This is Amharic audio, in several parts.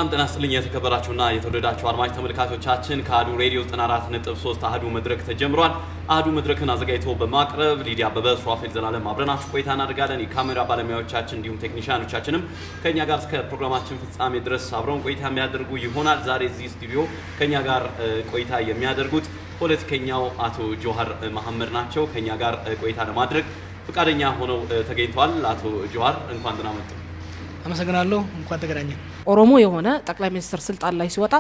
ሰላም ጤና ይስጥልኝ የተከበራችሁና የተወደዳችሁ አድማጭ ተመልካቾቻችን ከአዱ ሬዲዮ 94.3 አህዱ መድረክ ተጀምሯል። አህዱ መድረክን አዘጋጅቶ በማቅረብ ሊዲያ አበበ፣ ሱራፌል ዘላለም አብረናችሁ ቆይታ እናደርጋለን። የካሜራ ባለሙያዎቻችን እንዲሁም ቴክኒሻኖቻችንም ከኛ ጋር እስከ ፕሮግራማችን ፍጻሜ ድረስ አብረውን ቆይታ የሚያደርጉ ይሆናል። ዛሬ እዚህ ስቱዲዮ ከኛ ጋር ቆይታ የሚያደርጉት ፖለቲከኛው አቶ ጆሃር መሐመድ ናቸው። ከኛ ጋር ቆይታ ለማድረግ ፈቃደኛ ሆነው ተገኝተዋል። አቶ ጆሃር እንኳን ደህና መጡ። አመሰግናለሁ። እንኳን ተገናኘን። ኦሮሞ የሆነ ጠቅላይ ሚኒስትር ስልጣን ላይ ሲወጣ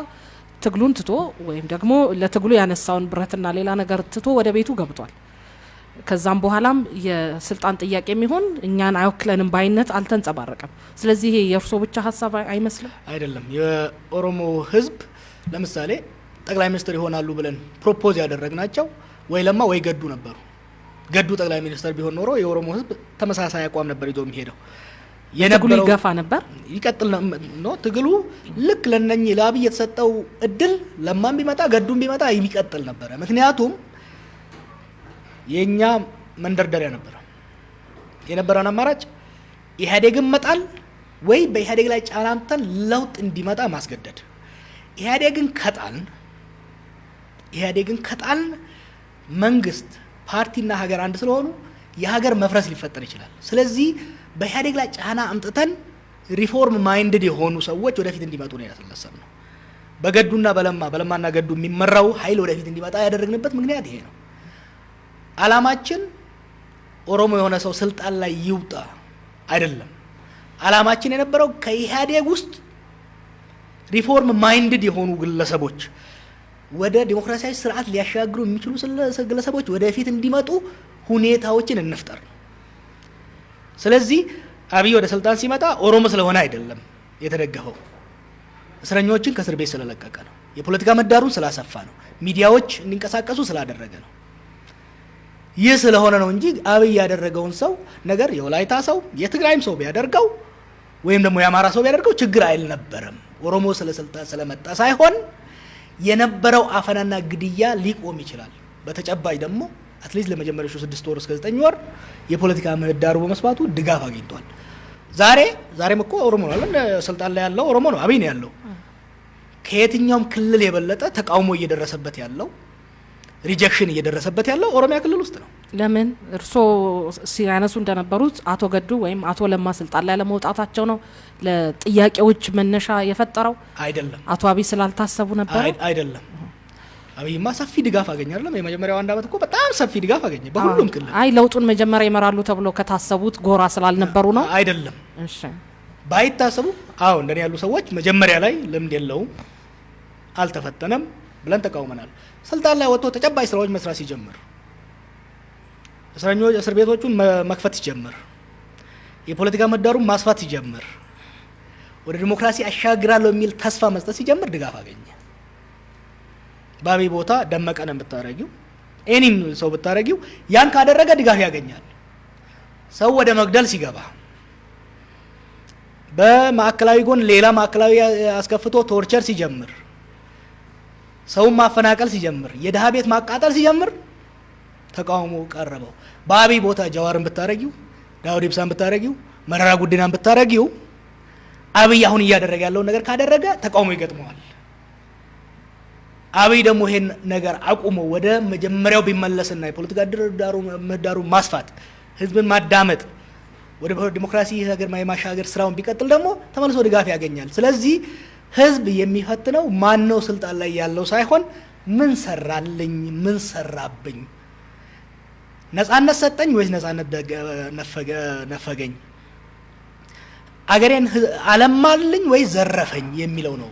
ትግሉን ትቶ ወይም ደግሞ ለትግሉ ያነሳውን ብረትና ሌላ ነገር ትቶ ወደ ቤቱ ገብቷል። ከዛም በኋላም የስልጣን ጥያቄ የሚሆን እኛን አይወክለንም ባይነት አልተንጸባረቀም። ስለዚህ ይሄ የእርሶ ብቻ ሀሳብ አይመስልም? አይደለም። የኦሮሞ ሕዝብ ለምሳሌ ጠቅላይ ሚኒስትር ይሆናሉ ብለን ፕሮፖዝ ያደረግናቸው ወይ ለማ ወይ ገዱ ነበሩ። ገዱ ጠቅላይ ሚኒስትር ቢሆን ኖሮ የኦሮሞ ሕዝብ ተመሳሳይ አቋም ነበር ይዞ የሚሄደው። ትግሉ ይገፋ ነበር፣ ይቀጥል ነው ትግሉ። ልክ ለነኚህ ለአብይ የተሰጠው እድል ለማም ቢመጣ ገዱም ቢመጣ የሚቀጥል ነበረ። ምክንያቱም የኛ መንደርደሪያ ነበረ። የነበረን አማራጭ ኢህአዴግን መጣል ወይ በኢህአዴግ ላይ ጫና አምጥተን ለውጥ እንዲመጣ ማስገደድ። ኢህአዴግን ከጣልን መንግስት፣ ፓርቲና ሀገር አንድ ስለሆኑ የሀገር መፍረስ ሊፈጠር ይችላል። ስለዚህ በኢህአዴግ ላይ ጫና አምጥተን ሪፎርም ማይንድድ የሆኑ ሰዎች ወደፊት እንዲመጡ ነው ያስለሰብነው። በገዱና በለማና ገዱ የሚመራው ኃይል ወደፊት እንዲመጣ ያደረግንበት ምክንያት ይሄ ነው። አላማችን ኦሮሞ የሆነ ሰው ስልጣን ላይ ይውጣ አይደለም። አላማችን የነበረው ከኢህአዴግ ውስጥ ሪፎርም ማይንድድ የሆኑ ግለሰቦች ወደ ዲሞክራሲያዊ ስርዓት ሊያሻግሩ የሚችሉ ግለሰቦች ወደፊት እንዲመጡ ሁኔታዎችን እንፍጠር ነው። ስለዚህ አብይ ወደ ስልጣን ሲመጣ ኦሮሞ ስለሆነ አይደለም የተደገፈው፣ እስረኞችን ከእስር ቤት ስለለቀቀ ነው፣ የፖለቲካ ምህዳሩን ስላሰፋ ነው፣ ሚዲያዎች እንዲንቀሳቀሱ ስላደረገ ነው። ይህ ስለሆነ ነው እንጂ አብይ ያደረገውን ሰው ነገር የወላይታ ሰው የትግራይም ሰው ቢያደርገው ወይም ደግሞ የአማራ ሰው ቢያደርገው ችግር አይልነበረም። ኦሮሞ ስለ ስልጣን ስለመጣ ሳይሆን የነበረው አፈናና ግድያ ሊቆም ይችላል። በተጨባጭ ደግሞ አትሊስት ለመጀመሪያዎቹ 6 ወር እስከ 9 ወር የፖለቲካ ምህዳሩ በመስፋቱ ድጋፍ አግኝቷል። ዛሬም እኮ ኦሮሞ ነው አይደል ስልጣን ላይ ያለው ኦሮሞ ነው፣ አብይ ነው ያለው። ከየትኛውም ክልል የበለጠ ተቃውሞ እየደረሰበት ያለው ሪጀክሽን እየደረሰበት ያለው ኦሮሚያ ክልል ውስጥ ነው። ለምን እርሶ ሲያነሱ እንደነበሩት አቶ ገዱ ወይም አቶ ለማ ስልጣን ላይ ለመውጣታቸው ነው ለጥያቄዎች መነሻ የፈጠረው? አይደለም። አቶ አብይ ስላልታሰቡ ነበር? አይደለም። አብይማ ሰፊ ድጋፍ አገኘ አይደለም? የመጀመሪያው አንድ አመት እኮ በጣም ሰፊ ድጋፍ አገኘ በሁሉም ክልል። ለውጡን መጀመሪያ ይመራሉ ተብሎ ከታሰቡት ጎራ ስላልነበሩ ነው? አይደለም። እሺ ባይታሰቡ እንደኔ ያሉ ሰዎች መጀመሪያ ላይ ልምድ የለውም አልተፈተነም ብለን ተቃውመናል። ስልጣን ላይ ወጥቶ ተጨባጭ ስራዎች መስራት ሲጀምር፣ እስር ቤቶቹን መክፈት ሲጀምር፣ የፖለቲካ ምህዳሩን ማስፋት ሲጀምር፣ ወደ ዲሞክራሲ አሻግራለሁ የሚል ተስፋ መስጠት ሲጀምር ድጋፍ አገኘ። በአብይ ቦታ ደመቀን ብታረጊው ኤኒም ሰው ብታረጊው ያን ካደረገ ድጋፍ ያገኛል። ሰው ወደ መግደል ሲገባ፣ በማዕከላዊ ጎን ሌላ ማዕከላዊ አስከፍቶ ቶርቸር ሲጀምር፣ ሰውን ማፈናቀል ሲጀምር፣ የድሃ ቤት ማቃጠል ሲጀምር ተቃውሞ ቀረበው። በአብይ ቦታ ጀዋርን ብታረጊው፣ ዳውድ ኢብሳን ብታረጊው፣ መረራ ጉዲናን ብታረጊው አብይ አሁን እያደረገ ያለውን ነገር ካደረገ ተቃውሞ ይገጥመዋል። አብይ ደግሞ ይሄን ነገር አቁሞ ወደ መጀመሪያው ቢመለስና የፖለቲካ ምህዳሩ ማስፋት፣ ህዝብን ማዳመጥ፣ ወደ ዲሞክራሲ ሀገር የማሻገር ስራውን ቢቀጥል ደግሞ ተመልሶ ድጋፍ ያገኛል። ስለዚህ ህዝብ የሚፈትነው ማን ነው ስልጣን ላይ ያለው ሳይሆን ምን ሰራልኝ፣ ምን ሰራብኝ፣ ነጻነት ሰጠኝ ወይስ ነጻነት ነፈገኝ፣ አገሬን አለማልኝ ወይስ ዘረፈኝ የሚለው ነው።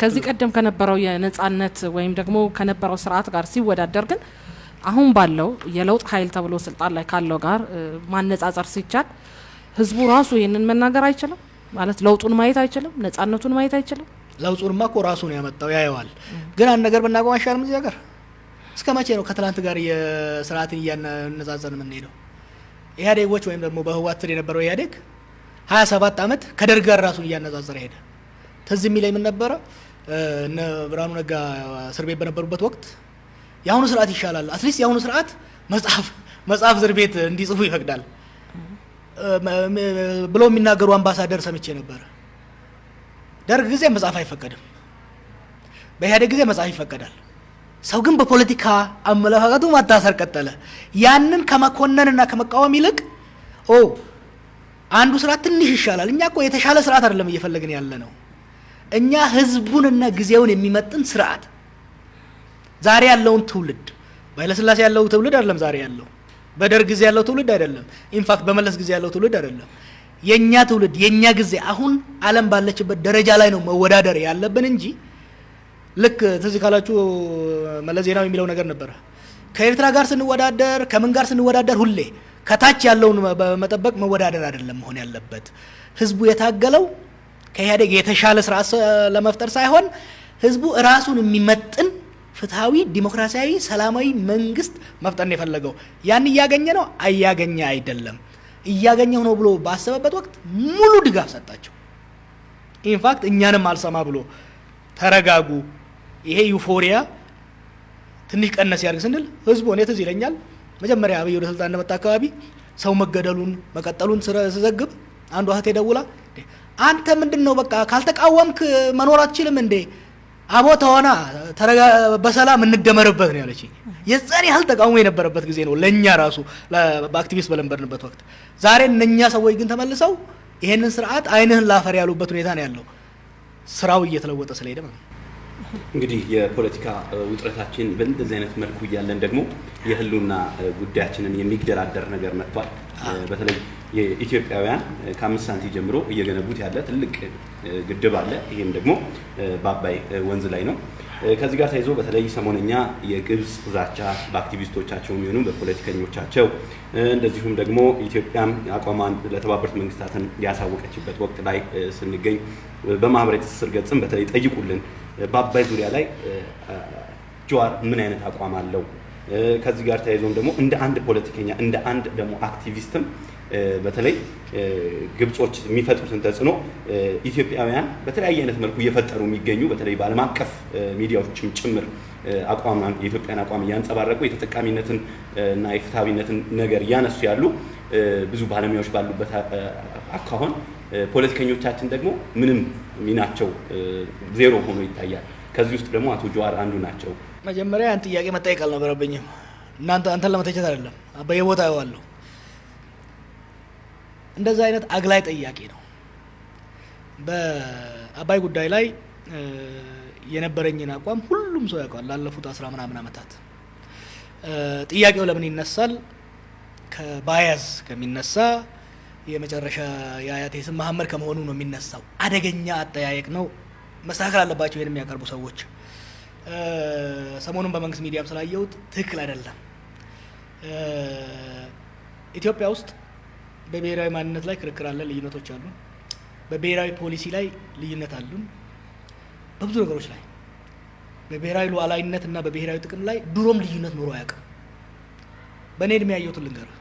ከዚህ ቀደም ከነበረው የነጻነት ወይም ደግሞ ከነበረው ስርዓት ጋር ሲወዳደር ግን አሁን ባለው የለውጥ ኃይል ተብሎ ስልጣን ላይ ካለው ጋር ማነጻጸር ሲቻል ህዝቡ ራሱ ይሄንን መናገር አይችልም ማለት ለውጡን ማየት አይችልም፣ ነጻነቱን ማየት አይችልም። ለውጡንማ እኮ ራሱ ነው ያመጣው፣ ያየዋል። ግን አንድ ነገር ብናቆም አይሻልም? እዚህ ሀገር እስከ መቼ ነው ከትላንት ጋር የስርዓትን እያነጻጸርን የምንሄደው? ኢህአዴጎች ወይም ደግሞ በህወሓት ስር የነበረው ኢህአዴግ 27 ዓመት ከደርግ ጋር ራሱን እያነጻጸረ ሄደ። ትዝ የሚለኝ ምን ነበረ? እነ ብርሃኑ ነጋ እስር ቤት በነበሩበት ወቅት የአሁኑ ስርዓት ይሻላል፣ አትሊስት የአሁኑ ስርዓት መጽሐፍ እስር ቤት እንዲጽፉ ይፈቅዳል ብሎ የሚናገሩ አምባሳደር ሰምቼ ነበር። ደርግ ጊዜ መጻፍ አይፈቀድም፣ በኢህአዴግ ጊዜ መጻፍ ይፈቀዳል። ሰው ግን በፖለቲካ አመለካከቱ ማታሰር ቀጠለ። ያንን ከመኮነንና ከመቃወም ይልቅ አንዱ ስርዓት ትንሽ ይሻላል፣ እኛ እኮ የተሻለ ስርዓት አይደለም እየፈለግን ያለ ነው፣ እኛ ህዝቡንና ጊዜውን የሚመጥን ስርዓት ዛሬ ያለውን ትውልድ በኃይለሥላሴ ያለው ትውልድ አይደለም ዛሬ ያለው፣ በደርግ ጊዜ ያለው ትውልድ አይደለም፣ ኢንፋክት በመለስ ጊዜ ያለው ትውልድ አይደለም። የኛ ትውልድ የኛ ጊዜ አሁን ዓለም ባለችበት ደረጃ ላይ ነው መወዳደር ያለብን እንጂ ልክ ትዝ ካላችሁ መለስ ዜናዊ የሚለው ነገር ነበረ። ከኤርትራ ጋር ስንወዳደር ከምን ጋር ስንወዳደር ሁሌ ከታች ያለውን በመጠበቅ መወዳደር አይደለም መሆን ያለበት። ህዝቡ የታገለው ከኢህአዴግ የተሻለ ስርዓት ለመፍጠር ሳይሆን ህዝቡ ራሱን የሚመጥን ፍትሃዊ፣ ዲሞክራሲያዊ፣ ሰላማዊ መንግስት መፍጠር ነው የፈለገው። ያን እያገኘ ነው አያገኘ አይደለም። እያገኘው ነው ብሎ ባሰበበት ወቅት ሙሉ ድጋፍ ሰጣቸው። ኢንፋክት እኛንም አልሰማ ብሎ ተረጋጉ፣ ይሄ ዩፎሪያ ትንሽ ቀነስ ያርግ ስንል ህዝቡ እኔ ትዝ ይለኛል መጀመሪያ አብይ ወደ ስልጣን እንደመጣ አካባቢ ሰው መገደሉን መቀጠሉን ስዘግብ አንዷ እህቴ ደውላ አንተ ምንድነው በቃ ካልተቃወምክ መኖር አትችልም እንዴ? አቦ ተሆና በሰላም እንደመርበት ነው ያለች። የዛኔ ያህል ተቃውሞ የነበረበት ጊዜ ነው ለኛ ራሱ በአክቲቪስት በለንበርንበት ወቅት። ዛሬ እነኛ ሰዎች ግን ተመልሰው ይሄንን ስርዓት አይንህን ላፈር ያሉበት ሁኔታ ነው ያለው። ስራው እየተለወጠ ስለሄደ ማለት ነው። እንግዲህ የፖለቲካ ውጥረታችን በእንደዚህ አይነት መልኩ እያለን ደግሞ የህልውና ጉዳያችንን የሚገዳደር ነገር መጥቷል። በተለይ የኢትዮጵያውያን ከ5 ሳንቲም ጀምሮ እየገነቡት ያለ ትልቅ ግድብ አለ። ይሄም ደግሞ በአባይ ወንዝ ላይ ነው። ከዚህ ጋር ተያይዞ በተለይ ሰሞነኛ የግብጽ ዛቻ በአክቲቪስቶቻቸው የሚሆኑ በፖለቲከኞቻቸው እንደዚሁም ደግሞ ኢትዮጵያም አቋሟን ለተባበሩት መንግስታትን ያሳወቀችበት ወቅት ላይ ስንገኝ በማህበራዊ ትስስር ገጽም በተለይ ጠይቁልን በአባይ ዙሪያ ላይ ጀዋር ምን አይነት አቋም አለው? ከዚህ ጋር ተያይዞም ደግሞ እንደ አንድ ፖለቲከኛ እንደ አንድ ደግሞ አክቲቪስትም በተለይ ግብጾች የሚፈጥሩትን ተጽዕኖ ኢትዮጵያውያን በተለያየ አይነት መልኩ እየፈጠሩ የሚገኙ በተለይ በዓለም አቀፍ ሚዲያዎችም ጭምር አቋም የኢትዮጵያን አቋም እያንጸባረቁ የተጠቃሚነትን እና የፍትሃዊነትን ነገር እያነሱ ያሉ ብዙ ባለሙያዎች ባሉበት አካሆን ፖለቲከኞቻችን ደግሞ ምንም ሚናቸው ዜሮ ሆኖ ይታያል። ከዚህ ውስጥ ደግሞ አቶ ጀዋር አንዱ ናቸው። መጀመሪያ ያን ጥያቄ መጠየቅ አልነበረብኝም። አንተን ለመተቸት አይደለም፣ በየቦታ ያዋለሁ። እንደዛ አይነት አግላይ ጥያቄ ነው። በአባይ ጉዳይ ላይ የነበረኝን አቋም ሁሉም ሰው ያውቃል። ላለፉት 10 ምናምን ዓመታት ጥያቄው ለምን ይነሳል? ከባያዝ ከሚነሳ የመጨረሻ የአያቴ ስም መሐመድ ከመሆኑ ነው የሚነሳው። አደገኛ አጠያየቅ ነው። መስተካከል አለባቸው ይሄን የሚያቀርቡ ሰዎች። ሰሞኑን በመንግስት ሚዲያም ስላየሁት ትክክል አይደለም። ኢትዮጵያ ውስጥ በብሔራዊ ማንነት ላይ ክርክር አለ፣ ልዩነቶች አሉ። በብሔራዊ ፖሊሲ ላይ ልዩነት አሉን። በብዙ ነገሮች ላይ በብሔራዊ ሉዓላዊነት እና በብሔራዊ ጥቅም ላይ ድሮም ልዩነት ኖሮ አያውቅም። በእኔ እድሜ ያየሁትን ልንገርህ።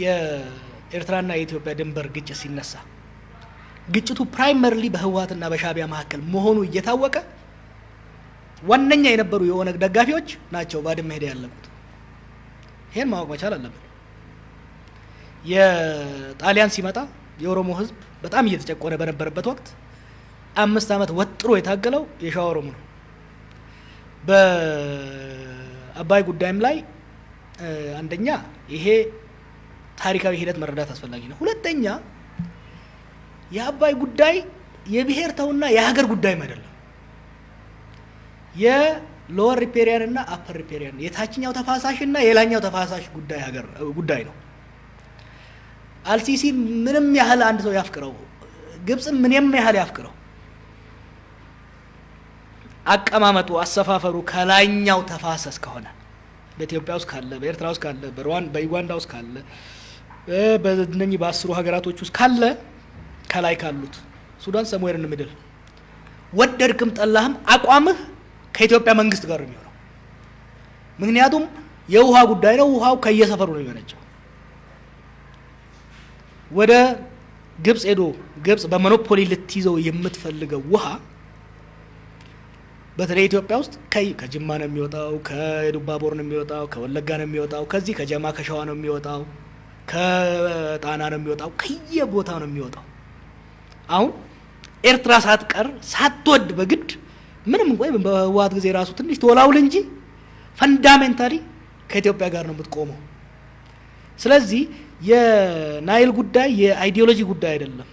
የኤርትራና የኢትዮጵያ ድንበር ግጭት ሲነሳ ግጭቱ ፕራይመሪሊ በህወሓትና በሻዕቢያ መካከል መሆኑ እየታወቀ ዋነኛ የነበሩ የኦነግ ደጋፊዎች ናቸው ባድመ ሄደ ያለቁት። ይሄን ማወቅ መቻል አለብን። የጣሊያን ሲመጣ የኦሮሞ ህዝብ በጣም እየተጨቆነ በነበረበት ወቅት 5 ዓመት ወጥሮ የታገለው የሸዋ ኦሮሞ ነው። በአባይ ጉዳይም ላይ አንደኛ ይሄ ታሪካዊ ሂደት መረዳት አስፈላጊ ነው። ሁለተኛ የአባይ ጉዳይ የብሔር ተውና የሀገር ጉዳይም አይደለም። የሎወር ሪፔሪያን እና አፐር ሪፔሪያን የታችኛው ተፋሳሽ እና የላኛው ተፋሳሽ ጉዳይ ነው። አልሲሲ ምንም ያህል አንድ ሰው ያፍቅረው፣ ግብጽ ምንም ያህል ያፍቅረው፣ አቀማመጡ አሰፋፈሩ ከላኛው ተፋሰስ ከሆነ በኢትዮጵያ ውስጥ ካለ፣ በኤርትራ ውስጥ ካለ፣ በዩጋንዳ ውስጥ ካለ፣ በእነኚህ በ10 ሀገራቶች ውስጥ ካለ ከላይ ካሉት ሱዳን ሰምዌር ኢን ሚድል ወደድክም ጠላህም አቋምህ ከኢትዮጵያ መንግስት ጋር ነው የሚሆነው። ምክንያቱም የውሃ ጉዳይ ነው። ውሃው ከየሰፈሩ ነው የሚመነጨው። ወደ ግብጽ ሄዶ ግብጽ በሞኖፖሊ ልትይዘው የምትፈልገው ውሃ በተለይ ኢትዮጵያ ውስጥ ከጅማ ነው የሚወጣው፣ ከዱባቦር ነው የሚወጣው፣ ከወለጋ ነው የሚወጣው፣ ከዚህ ከጀማ ከሸዋ ነው የሚወጣው፣ ከጣና ነው የሚወጣው፣ ከየቦታው ነው የሚወጣው። አሁን ኤርትራ ሳትቀር ሳትወድ በግድ ምንም እንኳን በህወሓት ጊዜ ራሱ ትንሽ ተወላውል እንጂ ፈንዳሜንታሊ ከኢትዮጵያ ጋር ነው የምትቆመው። ስለዚህ የናይል ጉዳይ የአይዲዮሎጂ ጉዳይ አይደለም፣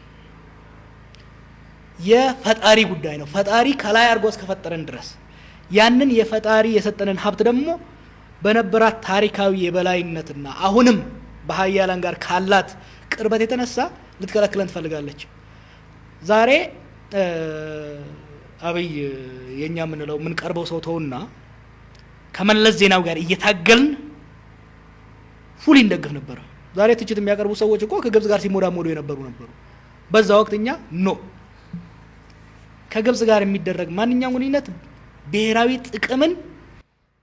የፈጣሪ ጉዳይ ነው። ፈጣሪ ከላይ አድርጎ እስከፈጠረን ድረስ ያንን የፈጣሪ የሰጠንን ሀብት ደግሞ በነበራት ታሪካዊ የበላይነትና አሁንም በሀያላን ጋር ካላት ቅርበት የተነሳ ልትከለክለን ትፈልጋለች። ዛሬ አብይ የኛ የምንለው የምንቀርበው ሰው ተውና ከመለስ ዜናዊ ጋር እየታገልን ፉሊ እንደግፍ ነበር። ዛሬ ትችት የሚያቀርቡ ሰዎች እኮ ከግብጽ ጋር ሲሞዳሞዱ የነበሩ ነበሩ። በዛ ወቅት እኛ ኖ ከግብጽ ጋር የሚደረግ ማንኛውም ግንኙነት ብሔራዊ ጥቅምን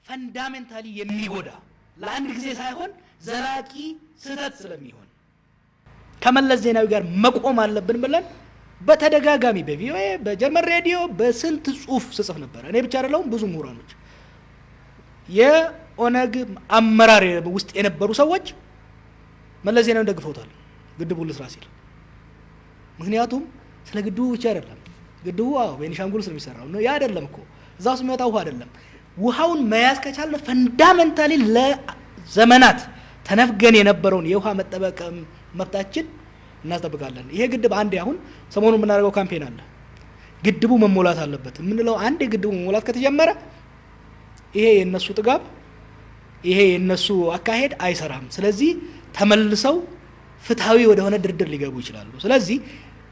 ፈንዳሜንታሊ የሚጎዳ ለአንድ ጊዜ ሳይሆን ዘላቂ ስህተት ስለሚሆን ከመለስ ዜናዊ ጋር መቆም አለብን ብለን በተደጋጋሚ በቪኦኤ በጀርመን ሬዲዮ በስንት ጽሁፍ ስጽፍ ነበር። እኔ ብቻ አይደለሁም፣ ብዙ ምሁራኖች የኦነግ አመራር ውስጥ የነበሩ ሰዎች መለስ ዜናዊን ደግፈውታል ግድቡ ልስራ ሲል። ምክንያቱም ስለ ግድቡ ብቻ አይደለም፣ ግድቡ ቤኒሻንጉል ስለሚሰራው ነው። ያ አይደለም እኮ እዛ ውስጥ የሚወጣው ውሃ አይደለም። ውሃውን መያዝ ከቻለ ፈንዳሜንታሊ ለዘመናት ተነፍገን የነበረውን የውሃ መጠበቅ መብታችን እናስጠብቃለን። ይሄ ግድብ አንዴ አሁን ሰሞኑን የምናደርገው ካምፔን አለ፣ ግድቡ መሞላት አለበት የምንለው አንዴ ግድቡ መሞላት ከተጀመረ ይሄ የነሱ ጥጋብ፣ ይሄ የነሱ አካሄድ አይሰራም። ስለዚህ ተመልሰው ፍትሃዊ ወደሆነ ድርድር ሊገቡ ይችላሉ። ስለዚህ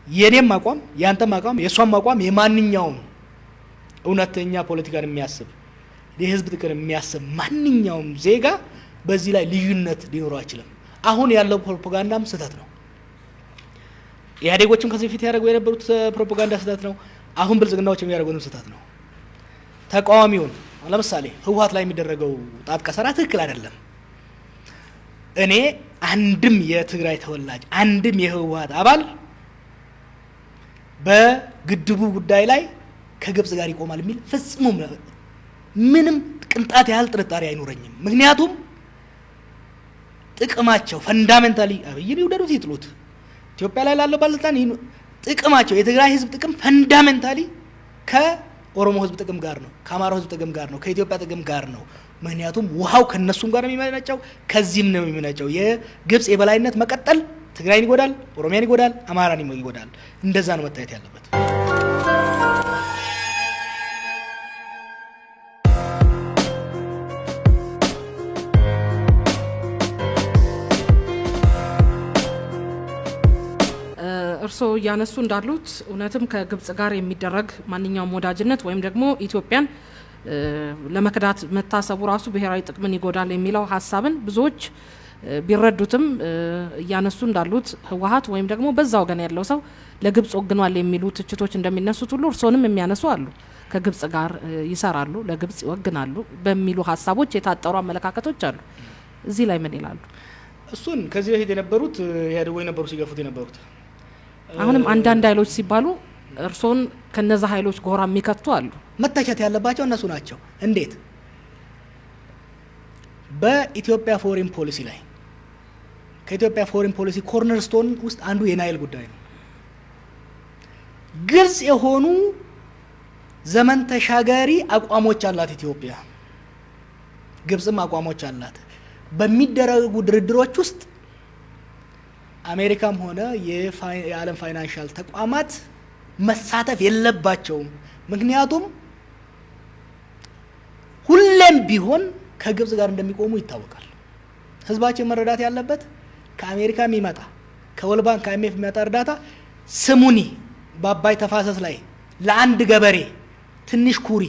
የኔም አቋም ያንተም አቋም የሷም አቋም የማንኛውም እውነተኛ ፖለቲካን የሚያስብ የህዝብ ጥቅም የሚያስብ ማንኛውም ዜጋ በዚህ ላይ ልዩነት ሊኖረው አይችልም። አሁን ያለው ፕሮፓጋንዳም ስህተት ነው። ኢህአዴጎችም ከዚህ በፊት ያደርጉ የነበሩት ፕሮፓጋንዳ ስህተት ነው። አሁን ብልጽግናዎች የሚያደርጉትም ስህተት ነው። ተቃዋሚውን ለምሳሌ ህወሓት ላይ የሚደረገው ጣት ቀሰራ ትክክል አይደለም። እኔ አንድም የትግራይ ተወላጅ አንድም የህወሓት አባል በግድቡ ጉዳይ ላይ ከግብጽ ጋር ይቆማል የሚል ፍጹም ምንም ቅንጣት ያህል ጥርጣሬ አይኖረኝም። ምክንያቱም ጥቅማቸው ፈንዳሜንታሊ አብይን ይውደዱት ይጥሉት ኢትዮጵያ ላይ ላለው ባለስልጣን ጥቅማቸው የትግራይ ህዝብ ጥቅም ፈንዳሜንታሊ ከኦሮሞ ህዝብ ጥቅም ጋር ነው፣ ከአማራው ህዝብ ጥቅም ጋር ነው፣ ከኢትዮጵያ ጥቅም ጋር ነው። ምክንያቱም ውሃው ከነሱም ጋር የሚመነጨው ከዚህም ነው የሚመነጨው። የግብጽ የበላይነት መቀጠል ትግራይን ይጎዳል፣ ኦሮሚያን ይጎዳል፣ አማራን ይጎዳል። እንደዛ ነው መታየት ያለበት። እርስዎ እያነሱ እንዳሉት እውነትም ከግብጽ ጋር የሚደረግ ማንኛውም ወዳጅነት ወይም ደግሞ ኢትዮጵያን ለመክዳት መታሰቡ ራሱ ብሔራዊ ጥቅምን ይጎዳል የሚለው ሀሳብን ብዙዎች ቢረዱትም እያነሱ እንዳሉት ህወሓት ወይም ደግሞ በዛ ወገን ያለው ሰው ለግብጽ ወግኗል የሚሉ ትችቶች እንደሚነሱት ሁሉ እርስዎንም የሚያነሱ አሉ። ከግብጽ ጋር ይሰራሉ፣ ለግብጽ ይወግናሉ በሚሉ ሀሳቦች የታጠሩ አመለካከቶች አሉ። እዚህ ላይ ምን ይላሉ? እሱን ከዚህ በፊት የነበሩት ኢህአዴግ የነበሩ ሲገፉት የነበሩት አሁንም አንዳንድ ኃይሎች ሲባሉ እርስዎን ከነዛ ኃይሎች ጎራ የሚከቱ አሉ። መተቸት ያለባቸው እነሱ ናቸው። እንዴት? በኢትዮጵያ ፎሬን ፖሊሲ ላይ ከኢትዮጵያ ፎሬን ፖሊሲ ኮርነርስቶን ውስጥ አንዱ የናይል ጉዳይ ነው። ግልጽ የሆኑ ዘመን ተሻጋሪ አቋሞች አላት ኢትዮጵያ፣ ግብጽም አቋሞች አላት። በሚደረጉ ድርድሮች ውስጥ አሜሪካም ሆነ የዓለም ፋይናንሻል ተቋማት መሳተፍ የለባቸውም። ምክንያቱም ሁሌም ቢሆን ከግብጽ ጋር እንደሚቆሙ ይታወቃል። ህዝባችን መረዳት ያለበት ከአሜሪካ የሚመጣ ከወርልድ ባንክ ከአይኤምኤፍ የሚመጣ እርዳታ ስሙኒ በአባይ ተፋሰስ ላይ ለአንድ ገበሬ ትንሽ ኩሪ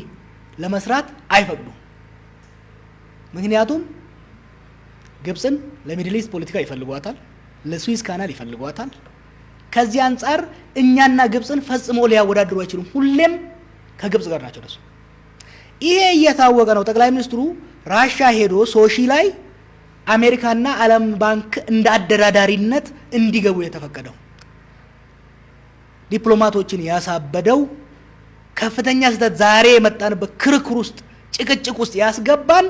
ለመስራት አይፈቅዱም። ምክንያቱም ግብጽን ለሚድል ኢስት ፖለቲካ ይፈልጓታል፣ ለስዊዝ ካናል ይፈልጓታል። ከዚህ አንጻር እኛና ግብጽን ፈጽሞ ሊያወዳድሩ አይችሉም። ሁሌም ከግብጽ ጋር ናቸው ደሱ። ይሄ እየታወቀ ነው ጠቅላይ ሚኒስትሩ ራሻ ሄዶ ሶሺ ላይ አሜሪካና ዓለም ባንክ እንደ አደራዳሪነት እንዲገቡ የተፈቀደው ዲፕሎማቶችን ያሳበደው ከፍተኛ ስህተት ዛሬ የመጣንበት ክርክር ውስጥ ጭቅጭቅ ውስጥ ያስገባን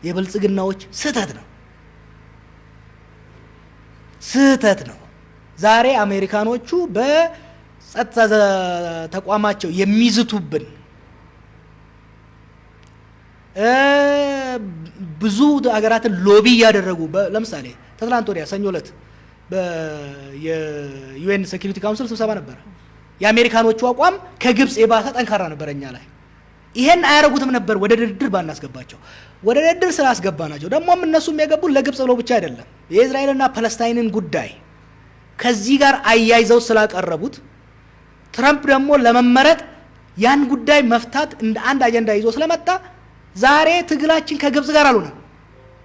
የብልጽግናዎች ስህተት ነው። ስህተት ነው። ዛሬ አሜሪካኖቹ ጸጥታ ተቋማቸው የሚዝቱብን ብዙ ሀገራትን ሎቢ ያደረጉ ለምሳሌ ትናንት ወዲያ ሰኞ ዕለት የዩኤን ሴኩሪቲ ካውንስል ስብሰባ ነበር። የአሜሪካኖቹ አቋም ከግብጽ የባሰ ጠንካራ ነበር እኛ ላይ። ይሄን አያረጉትም ነበር ወደ ድርድር ባናስገባቸው። ወደ ድርድር ስላስገባናቸው ደግሞም እነሱም የገቡት ለግብጽ ብለው ብቻ አይደለም። የእስራኤልና ፓለስታይንን ጉዳይ ከዚህ ጋር አያይዘው ስላቀረቡት ትራምፕ ደግሞ ለመመረጥ ያን ጉዳይ መፍታት እንደ አንድ አጀንዳ ይዞ ስለመጣ ዛሬ ትግላችን ከግብጽ ጋር አልሆነም።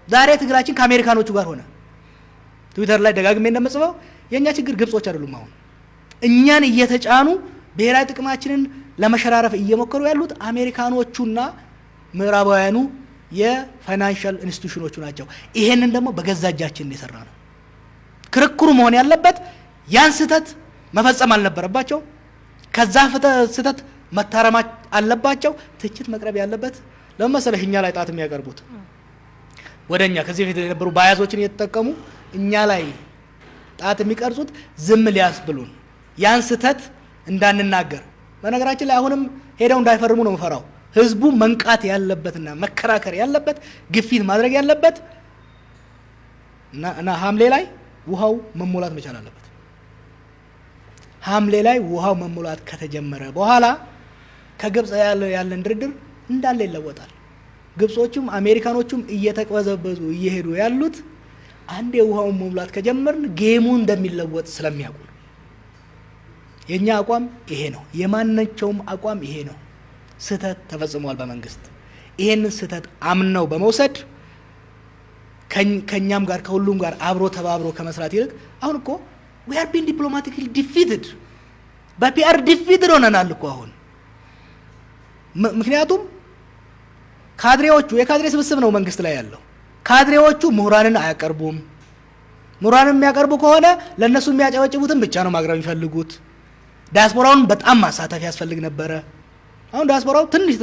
ዛሬ ትግላችን ከአሜሪካኖቹ ጋር ሆነ። ትዊተር ላይ ደጋግሜ እንደምጽፈው የኛ ችግር ግብጾች አይደሉም። አሁን እኛን እየተጫኑ ብሔራዊ ጥቅማችንን ለመሸራረፍ እየሞከሩ ያሉት አሜሪካኖቹና ምዕራባውያኑ የፋይናንሻል ኢንስቲትዩሽኖቹ ናቸው። ይሄንን ደግሞ በገዛ እጃችን የሰራ ነው። ክርክሩ መሆን ያለበት ያን ስህተት መፈጸም አልነበረባቸው። ከዛ ስህተት መታረም አለባቸው። ትችት መቅረብ ያለበት ለመሰለሽ እኛ ላይ ጣት የሚያቀርቡት ወደኛ ከዚህ በፊት የነበሩ ባያዞችን እየተጠቀሙ እኛ ላይ ጣት የሚቀርጹት ዝም ሊያስብሉን ያን ስህተት እንዳንናገር። በነገራችን ላይ አሁንም ሄደው እንዳይፈርሙ ነው የምፈራው። ህዝቡ መንቃት ያለበትና መከራከር ያለበት ግፊት ማድረግ ያለበት እና ሐምሌ ላይ ውሃው መሞላት መቻል አለበት። ሐምሌ ላይ ውሃው መሞላት ከተጀመረ በኋላ ከግብጽ ያለን ድርድር እንዳለ ይለወጣል። ግብጾቹም አሜሪካኖቹም እየተቀበዘበዙ እየሄዱ ያሉት አንድ የውሃውን መሙላት ከጀመርን ጌሙ እንደሚለወጥ ስለሚያውቁ ነው። የኛ አቋም ይሄ ነው። የማንኛውም አቋም ይሄ ነው። ስህተት ተፈጽሟል በመንግስት። ይሄንን ስህተት አምነው በመውሰድ ከኛም ጋር ከሁሉም ጋር አብሮ ተባብሮ ከመስራት ይልቅ አሁን እኮ we are being diplomatically defeated በፒአር ዲፊትድ ሆነናል እኮ አሁን። ምክንያቱም ካድሬዎቹ የካድሬ ስብስብ ነው መንግስት ላይ ያለው። ካድሬዎቹ ምሁራንን አያቀርቡም። ምሁራንን የሚያቀርቡ ከሆነ ለነሱ የሚያጨበጭቡትን ብቻ ነው ማቅረብ የሚፈልጉት። ዲያስፖራውን በጣም ማሳተፍ ያስፈልግ ነበረ። አሁን ዲያስፖራው ትንሽ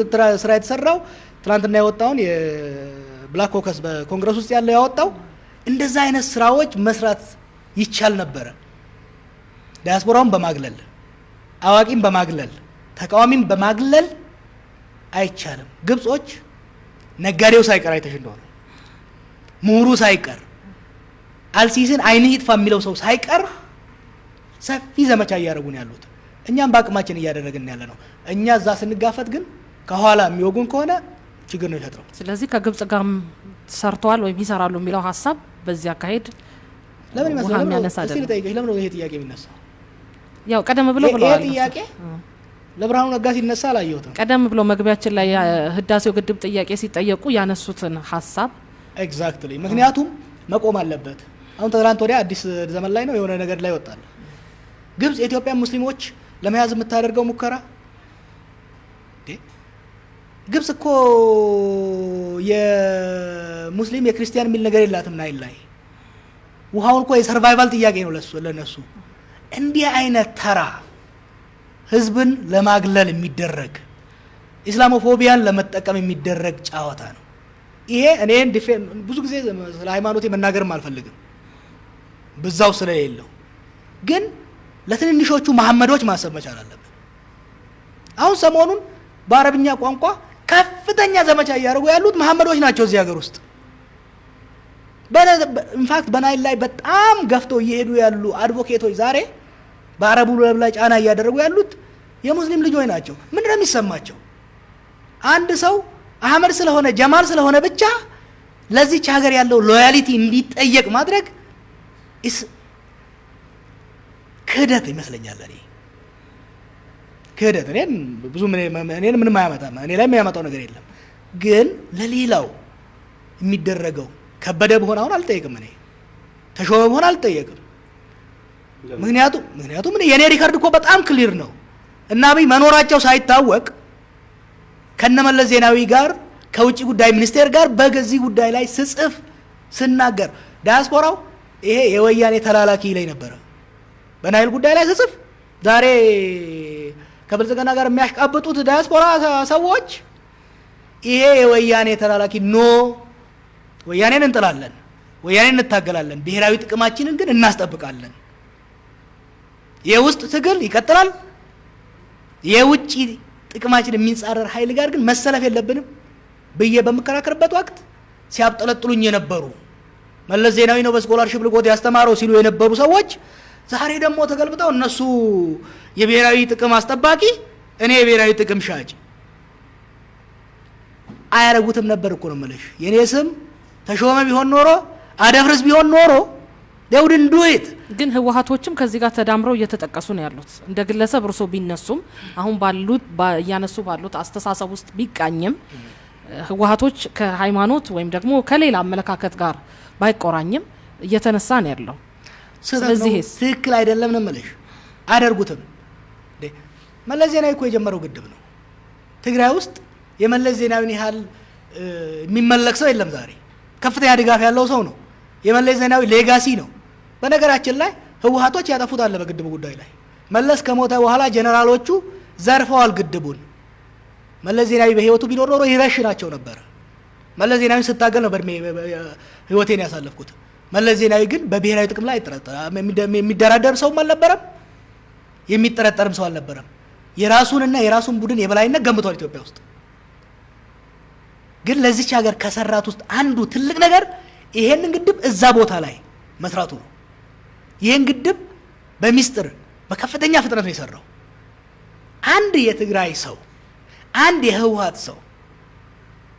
ስራ የተሰራው ትናንትና ያወጣውን የብላክ ኮከስ በኮንግረስ ውስጥ ያለው ያወጣው እንደዛ አይነት ስራዎች መስራት ይቻል ነበረ። ዲያስፖራውን በማግለል አዋቂም በማግለል ተቃዋሚም በማግለል አይቻልም። ግብጾች ነጋዴው ሳይቀር አይተሽ እንደሆነ ምሁሩ ሳይቀር አልሲስን አይን ይጥፋ የሚለው ሰው ሳይቀር ሰፊ ዘመቻ እያደረጉ ነው ያሉት። እኛም በአቅማችን እያደረግን ያለ ነው። እኛ እዛ ስንጋፈጥ ግን ከኋላ የሚወጉን ከሆነ ችግር ነው የሚፈጥረው። ስለዚህ ከግብጽ ጋር ሰርተዋል ወይም ይሰራሉ የሚለው ሀሳብ በዚህ አካሄድ ለምን ይመስላል? እስቲ ልጠይቅሽ፣ ለምን ነው ይሄ ጥያቄ የሚነሳው? ያው ቀደም ብሎ ብለዋል። ይሄ ጥያቄ ለብርሃኑ ነጋ ሲነሳ አላየሁትም። ቀደም ብሎ መግቢያችን ላይ ህዳሴው ግድብ ጥያቄ ሲጠየቁ ያነሱትን ሀሳብ ኤግዛክትሊ። ምክንያቱም መቆም አለበት። አሁን ትናንት ወዲያ አዲስ ዘመን ላይ ነው የሆነ ነገር ላይ ወጣል። ግብጽ የኢትዮጵያ ሙስሊሞች ለመያዝ የምታደርገው ሙከራ ግብጽ እኮ የሙስሊም የክርስቲያን የሚል ነገር የላትም ናይል ላይ። ውሃውን እኮ የሰርቫይቫል ጥያቄ ነው ለነሱ። እንዲህ አይነት ተራ ህዝብን ለማግለል የሚደረግ ኢስላሞፎቢያን ለመጠቀም የሚደረግ ጨዋታ ነው ይሄ። እኔን ብዙ ጊዜ ስለ ሃይማኖቴ መናገርም አልፈልግም ብዛው ስለሌለው፣ ግን ለትንንሾቹ መሐመዶች ማሰብ መቻል አለብን። አሁን ሰሞኑን በአረብኛ ቋንቋ ከፍተኛ ዘመቻ እያደረጉ ያሉት መሐመዶች ናቸው እዚህ ሀገር ውስጥ። ኢንፋክት በናይል ላይ በጣም ገፍተው እየሄዱ ያሉ አድቮኬቶች ዛሬ በአረቡ ላይ ጫና እያደረጉ ያሉት የሙስሊም ልጆች ናቸው። ምንድን ነው የሚሰማቸው? አንድ ሰው አህመድ ስለሆነ ጀማል ስለሆነ ብቻ ለዚች ሀገር ያለው ሎያሊቲ እንዲጠየቅ ማድረግ ክህደት ይመስለኛል። ክህደት እኔን ምንም አያመጣም፣ እኔ ላይ የሚያመጣው ነገር የለም። ግን ለሌላው የሚደረገው ከበደ በሆነ አሁን አልጠየቅም፣ እኔ ተሾመ በሆነ አልጠየቅም። ምክንያቱም የኔ ሪከርድ እኮ በጣም ክሊር ነው። እና አብይ መኖራቸው ሳይታወቅ ከነመለስ ዜናዊ ጋር ከውጭ ጉዳይ ሚኒስቴር ጋር በዚህ ጉዳይ ላይ ስጽፍ ስናገር ዲያስፖራው ይሄ የወያኔ ተላላኪ ላይ ነበረ። በናይል ጉዳይ ላይ ስጽፍ ዛሬ ከብልጽግና ጋር የሚያሽቃብጡት ዲያስፖራ ሰዎች ይሄ የወያኔ ተላላኪ ኖ፣ ወያኔን እንጥላለን፣ ወያኔን እንታገላለን፣ ብሔራዊ ጥቅማችንን ግን እናስጠብቃለን፣ የውስጥ ትግል ይቀጥላል፣ የውጪ ጥቅማችን የሚጻረር ኃይል ጋር ግን መሰለፍ የለብንም ብዬ በመከራከርበት ወቅት ሲያብጠለጥሉኝ የነበሩ መለስ ዜናዊ ነው በስኮላርሺፕ ልቆት ያስተማረው ሲሉ የነበሩ ሰዎች ዛሬ ደግሞ ተገልብጠው እነሱ የብሔራዊ ጥቅም አስጠባቂ እኔ የብሔራዊ ጥቅም ሻጭ አያረጉትም ነበር እኮ ነው የምልሽ። የኔ ስም ተሾመ ቢሆን ኖሮ አደፍርስ ቢሆን ኖሮ ደውድን ዱት ግን ህወሓቶችም ከዚህ ጋር ተዳምረው እየተጠቀሱ ነው ያሉት። እንደ ግለሰብ እርሶ ቢነሱም አሁን ባሉት ያነሱ ባሉት አስተሳሰብ ውስጥ ቢቃኝም ህወሓቶች ከሃይማኖት ወይም ደግሞ ከሌላ አመለካከት ጋር ባይቆራኝም እየተነሳ ነው ያለው። ስለዚህ ትክክል አይደለም ነው የምልሽ። አደርጉትም መለስ ዜናዊ እኮ የጀመረው ግድብ ነው። ትግራይ ውስጥ የመለስ ዜናዊን ያህል የሚመለክ ሰው የለም። ዛሬ ከፍተኛ ድጋፍ ያለው ሰው ነው። የመለስ ዜናዊ ሌጋሲ ነው። በነገራችን ላይ ህወሓቶች ያጠፉት አለ በግድቡ ጉዳይ ላይ። መለስ ከሞተ በኋላ ጀነራሎቹ ዘርፈዋል ግድቡን። መለስ ዜናዊ በህይወቱ ቢኖር ኖሮ ይረሽናቸው ነበር። መለስ ዜናዊ ስታገል ነው በእድሜ ህይወቴን ያሳለፍኩት። መለስ ዜናዊ ግን በብሔራዊ ጥቅም ላይ የሚደራደር ሰውም አልነበረም፣ የሚጠረጠርም ሰው አልነበረም። የራሱንና የራሱን ቡድን የበላይነት ገንብቷል ኢትዮጵያ ውስጥ። ግን ለዚች ሀገር ከሰራት ውስጥ አንዱ ትልቅ ነገር ይሄንን ግድብ እዛ ቦታ ላይ መስራቱ ነው። ይሄን ግድብ በሚስጥር በከፍተኛ ፍጥነት ነው የሰራው። አንድ የትግራይ ሰው አንድ የህወሓት ሰው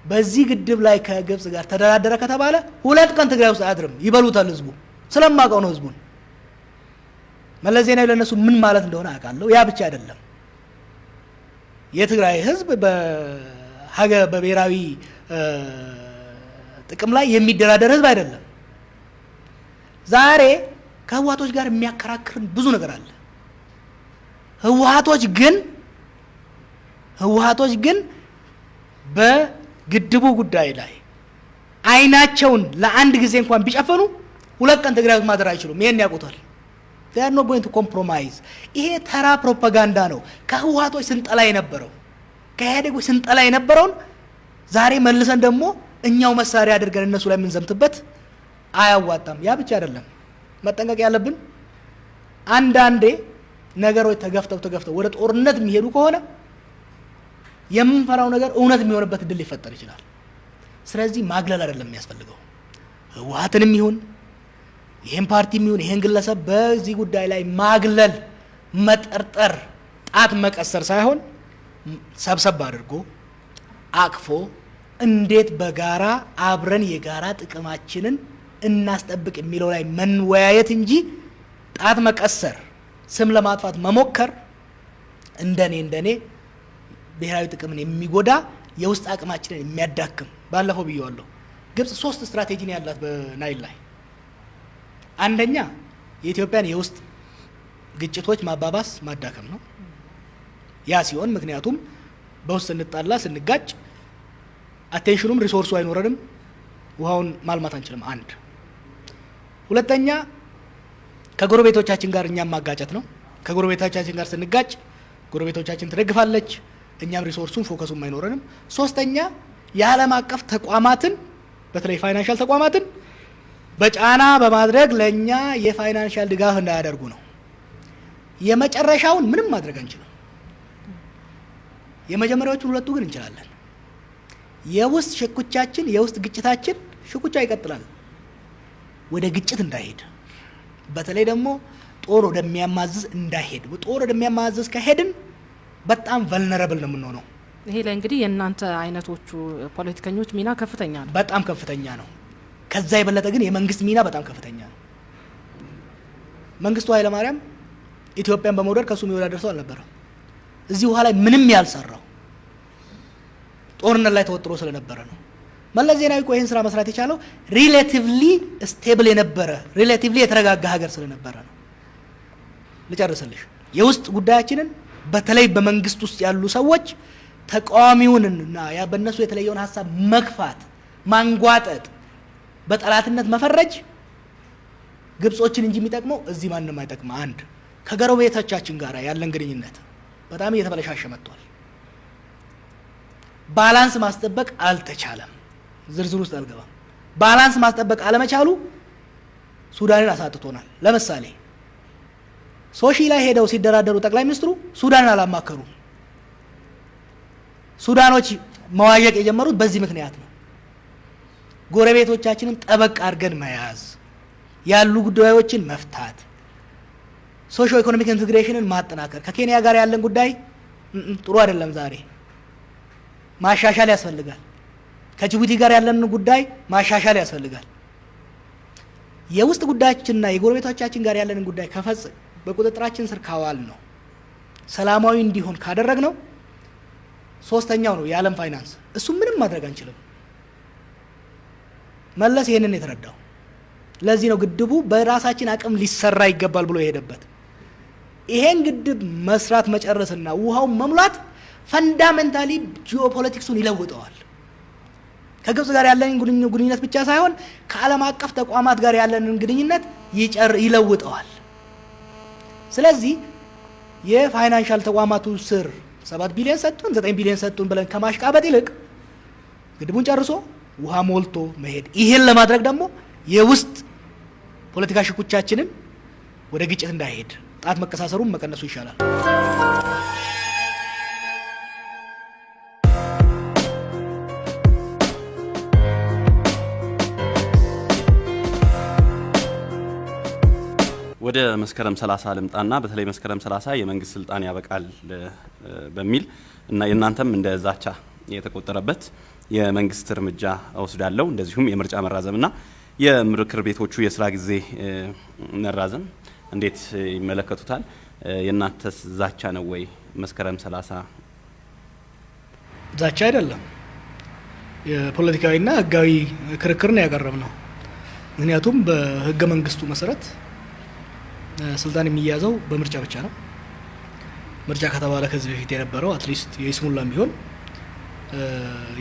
በዚህ ግድብ ላይ ከግብጽ ጋር ተደራደረ ከተባለ 2 ቀን ትግራይ ውስጥ አያድርም። ይበሉታል ህዝቡ። ስለማውቀው ነው ህዝቡን። መለስ ዜናዊ ለነሱ ምን ማለት እንደሆነ አውቃለሁ። ያ ብቻ አይደለም። የትግራይ ህዝብ በብሔራዊ ጥቅም ላይ የሚደራደር ህዝብ አይደለም። ዛሬ ከህወሓቶች ጋር የሚያከራክርን ብዙ ነገር አለ። ህወሓቶች ግን በግድቡ ጉዳይ ላይ አይናቸውን ለአንድ ጊዜ እንኳን ቢጨፈኑ 2 ቀን ትግራይ ውስጥ ማድረግ አይችሉም። ይሄን ያውቁታል። they are not going to compromise። ይሄ ተራ ፕሮፓጋንዳ ነው። ከህወሓቶች ስንጠላ የነበረው ከኢህአዴጎች ስንጠላ የነበረውን ዛሬ መልሰን ደግሞ እኛው መሳሪያ አድርገን እነሱ ላይ የምንዘምትበት አያዋጣም። ያ ብቻ አይደለም። መጠንቀቅ ያለብን አንዳንዴ ነገሮች ተገፍተው ወደ ጦርነት የሚሄዱ ከሆነ የምንፈራው ነገር እውነት የሚሆንበት እድል ሊፈጠር ይችላል። ስለዚህ ማግለል አይደለም የሚያስፈልገው። ህወሓትንም ይሁን ይሄን ፓርቲም ይሁን ይሄን ግለሰብ በዚህ ጉዳይ ላይ ማግለል፣ መጠርጠር፣ ጣት መቀሰር ሳይሆን ሰብሰብ አድርጎ አቅፎ እንዴት በጋራ አብረን የጋራ ጥቅማችንን እናስጠብቅ የሚለው ላይ መንወያየት እንጂ ጣት መቀሰር፣ ስም ለማጥፋት መሞከር እንደኔ ብሔራዊ ጥቅምን የሚጎዳ የውስጥ አቅማችንን የሚያዳክም። ባለፈው ብየዋለሁ። ግብጽ 3 ስትራቴጂ ነው ያላት በናይል ላይ። አንደኛ የኢትዮጵያን የውስጥ ግጭቶች ማባባስ ማዳከም ነው። ያ ሲሆን ምክንያቱም በውስጥ እንጣላ ስንጋጭ አቴንሽኑም ሪሶርሱ አይኖረንም፣ ውሃውን ማልማት አንችልም። አንድ ሁለተኛ ከጎረቤቶቻችን ጋር እኛም ማጋጨት ነው። ከጎረቤቶቻችን ጋር ስንጋጭ ጎረቤቶቻችን ትደግፋለች፣ እኛም ሪሶርሱን ፎከሱም አይኖረንም። ሶስተኛ የዓለም አቀፍ ተቋማትን በተለይ ፋይናንሻል ተቋማትን በጫና በማድረግ ለኛ የፋይናንሻል ድጋፍ እንዳያደርጉ ነው። የመጨረሻውን ምንም ማድረግ አንችልም። የመጀመሪያዎቹን 2ቱ ግን እንችላለን። የውስጥ ሽኩቻችን የውስጥ ግጭታችን ሽኩቻ ይቀጥላል ወደ ግጭት እንዳይሄድ፣ በተለይ ደግሞ ጦር ወደሚያማዝዝ እንዳይሄድ። ጦር ወደሚያማዝዝ ከሄድን በጣም ቨልነረብል ነው የምንሆነው። ይሄ ላይ እንግዲህ የእናንተ አይነቶቹ ፖለቲከኞች ሚና ከፍተኛ ነው፣ በጣም ከፍተኛ ነው። ከዛ የበለጠ ግን የመንግስት ሚና በጣም ከፍተኛ ነው። መንግስቱ ኃይለማርያም ኢትዮጵያን በመውደድ ከሱ የሚወዳደር ሰው አልነበረም። እዚህ ውሃ ላይ ምንም ያልሰራው ጦርነት ላይ ተወጥሮ ስለነበረ ነው። መለስ ዜናዊ እኮ ይህን ስራ መስራት የቻለው ሪሌቲቭሊ ስቴብል የነበረ ሪሌቲቭሊ የተረጋጋ ሀገር ስለነበረ ነው። ልጨርስልሽ። የውስጥ ጉዳያችንን በተለይ በመንግስት ውስጥ ያሉ ሰዎች ተቃዋሚውንና በእነሱ የተለየውን ሀሳብ መግፋት፣ ማንጓጠጥ፣ በጠላትነት መፈረጅ ግብጾችን እንጂ የሚጠቅመው እዚህ ማንም አይጠቅም። አንድ ከጎረቤቶቻችን ጋር ያለን ግንኙነት በጣም እየተበለሻሸ መጥቷል። ባላንስ ማስጠበቅ አልተቻለም። ዝርዝር ውስጥ አልገባም። ባላንስ ማስጠበቅ አለመቻሉ ሱዳንን አሳጥቶናል። ለምሳሌ ሶሺ ላይ ሄደው ሲደራደሩ ጠቅላይ ሚኒስትሩ ሱዳንን አላማከሩም። ሱዳኖች መዋዠቅ የጀመሩት በዚህ ምክንያት ነው። ጎረቤቶቻችንን ጠበቅ አድርገን መያዝ፣ ያሉ ጉዳዮችን መፍታት፣ ሶሾ ኢኮኖሚክ ኢንቴግሬሽንን ማጠናከር። ከኬንያ ጋር ያለን ጉዳይ ጥሩ አይደለም፣ ዛሬ ማሻሻል ያስፈልጋል። ከጅቡቲ ጋር ያለን ጉዳይ ማሻሻል ያስፈልጋል። የውስጥ ጉዳያችንና የጎረቤቶቻችን ጋር ያለንን ጉዳይ በቁጥጥራችን ስር ካዋል ነው ሰላማዊ እንዲሆን ካደረግ ነው ሶስተኛው ነው የዓለም ፋይናንስ። እሱ ምንም ማድረግ አንችልም። መለስ ይሄንን የተረዳው ለዚህ ነው ግድቡ በራሳችን አቅም ሊሰራ ይገባል ብሎ የሄደበት። ይሄን ግድብ መስራት መጨረስና ውሃው መሙላት ፈንዳሜንታሊ ጂኦፖለቲክሱን ይለውጠዋል። ከግብጽ ጋር ያለንን ግንኙነት ብቻ ሳይሆን ከዓለም አቀፍ ተቋማት ጋር ያለንን ግንኙነት ይለውጠዋል። ስለዚህ የፋይናንሻል ተቋማቱ ስር 7 ቢሊዮን ሰጡን 9 ቢሊዮን ሰጡን ብለን ከማሽቃበጥ ይልቅ ግድቡን ጨርሶ ውሃ ሞልቶ መሄድ። ይሄን ለማድረግ ደግሞ የውስጥ ፖለቲካ ሽኩቻችንን ወደ ግጭት እንዳይሄድ ጣት መቀሳሰሩን መቀነሱ ይሻላል። ወደ መስከረም 30 ልምጣና በተለይ መስከረም 30 የመንግስት ስልጣን ያበቃል በሚል እና የእናንተም እንደ ዛቻ የተቆጠረበት የመንግስት እርምጃ ወስዳለው እንደዚሁም የምርጫ መራዘምና የምክር ቤቶቹ የስራ ጊዜ መራዘም እንዴት ይመለከቱታል? የእናንተስ ዛቻ ነው ወይ? መስከረም 30 ዛቻ አይደለም፣ የፖለቲካዊና ህጋዊ ክርክር ነው ያቀረብነው። ምክንያቱም በህገ መንግስቱ መሰረት ስልጣን የሚያዘው በምርጫ ብቻ ነው። ምርጫ ከተባለ ከዚህ በፊት የነበረው አትሊስት የይስሙላም ቢሆን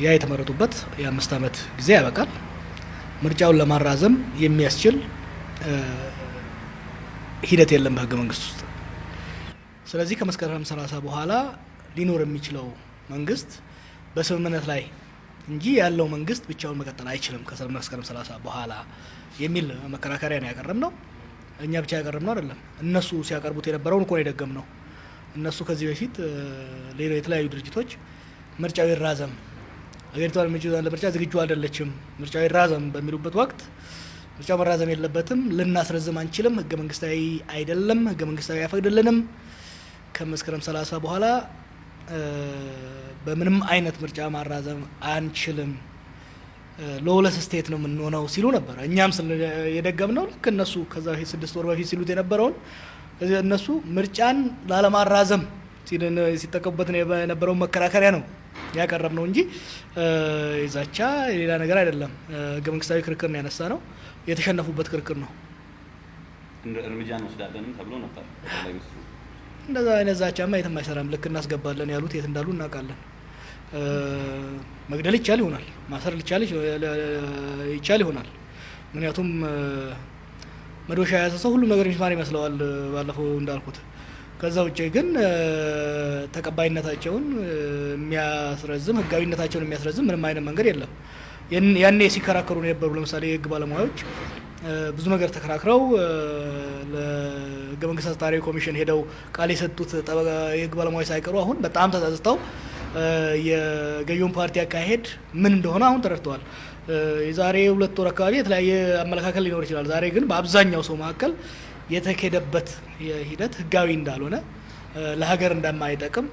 ያ የተመረጡበት የ5 ዓመት ጊዜ ያበቃል። ምርጫውን ለማራዘም የሚያስችል ሂደት የለም በህገ መንግስት ውስጥ። ስለዚህ ከመስከረም 30 በኋላ ሊኖር የሚችለው መንግስት በስምምነት ላይ እንጂ ያለው መንግስት ብቻውን መቀጠል አይችልም ከመስከረም 30 በኋላ የሚል መከራከሪያ ነው ያቀረብነው። እኛ ብቻ ያቀረብነው አይደለም፣ እነሱ ሲያቀርቡት የነበረውን እኮ ነው የደገምነው። እነሱ ከዚህ በፊት ሌሎች የተለያዩ ድርጅቶች ምርጫው ይራዘም፣ አገሪቷ ለምርጫ ዝግጁ አይደለችም፣ ምርጫው ይራዘም በሚሉበት ወቅት ምርጫው መራዘም የለበትም፣ ልናስረዝም አንችልም፣ ህገ መንግስታዊ አይደለም፣ ህገ መንግስታዊ አይፈቅድልንም፣ ከመስከረም 30 በኋላ በምንም አይነት ምርጫ ማራዘም አንችልም፣ ሎለስ ስቴት ነው የምንሆነው ሲሉ ነበር። እኛም የደገምነው ልክ እነሱ ከዛ በፊት 6 ወር በፊት ሲሉት የነበረውን እነሱ ምርጫን ላለማራዘም ሲጠቀሙበት የነበረውን መከራከሪያ ነው ያቀረብነው እንጂ የዛቻ የሌላ ነገር አይደለም። ህገ መንግስታዊ ክርክር ነው ያነሳ ነው፣ የተሸነፉበት ክርክር ነው። እርምጃ እንወስዳለን ተብሎ ነበር። እንደዛ አይነት ዛቻማ የትም አይሰራም። ልክ እናስገባለን ያሉት የት እንዳሉ እናውቃለን። መግደል ይቻል ይሆናል፣ ማሰር ይቻል ይሆናል። ምክንያቱም መዶሻ የያዘ ሰው ሁሉም ነገር ሚስማር ይመስለዋል ባለፈው እንዳልኩት። ከዛ ውጭ ግን ተቀባይነታቸውን የሚያስረዝም ህጋዊነታቸውን የሚያስረዝም ምንም አይነት መንገድ የለም። ያኔ ሲከራከሩ ነው የነበሩ ለምሳሌ የህግ ባለሙያዎች ብዙ ነገር ተከራክረው ለህገ መንግስት አስታራዊ ኮሚሽን ሄደው ቃል የሰጡት የህግ ባለሙያዎች ሳይቀሩ አሁን በጣም ተጸጽተው የገዢውን ፓርቲ አካሄድ ምን እንደሆነ አሁን ተረድተዋል። የዛሬ 2 ወር አካባቢ የተለያየ አመለካከት ሊኖር ይችላል። ዛሬ ግን በአብዛኛው ሰው መካከል የተካሄደበት ሂደት ህጋዊ እንዳልሆነ፣ ለሀገር እንደማይጠቅም፣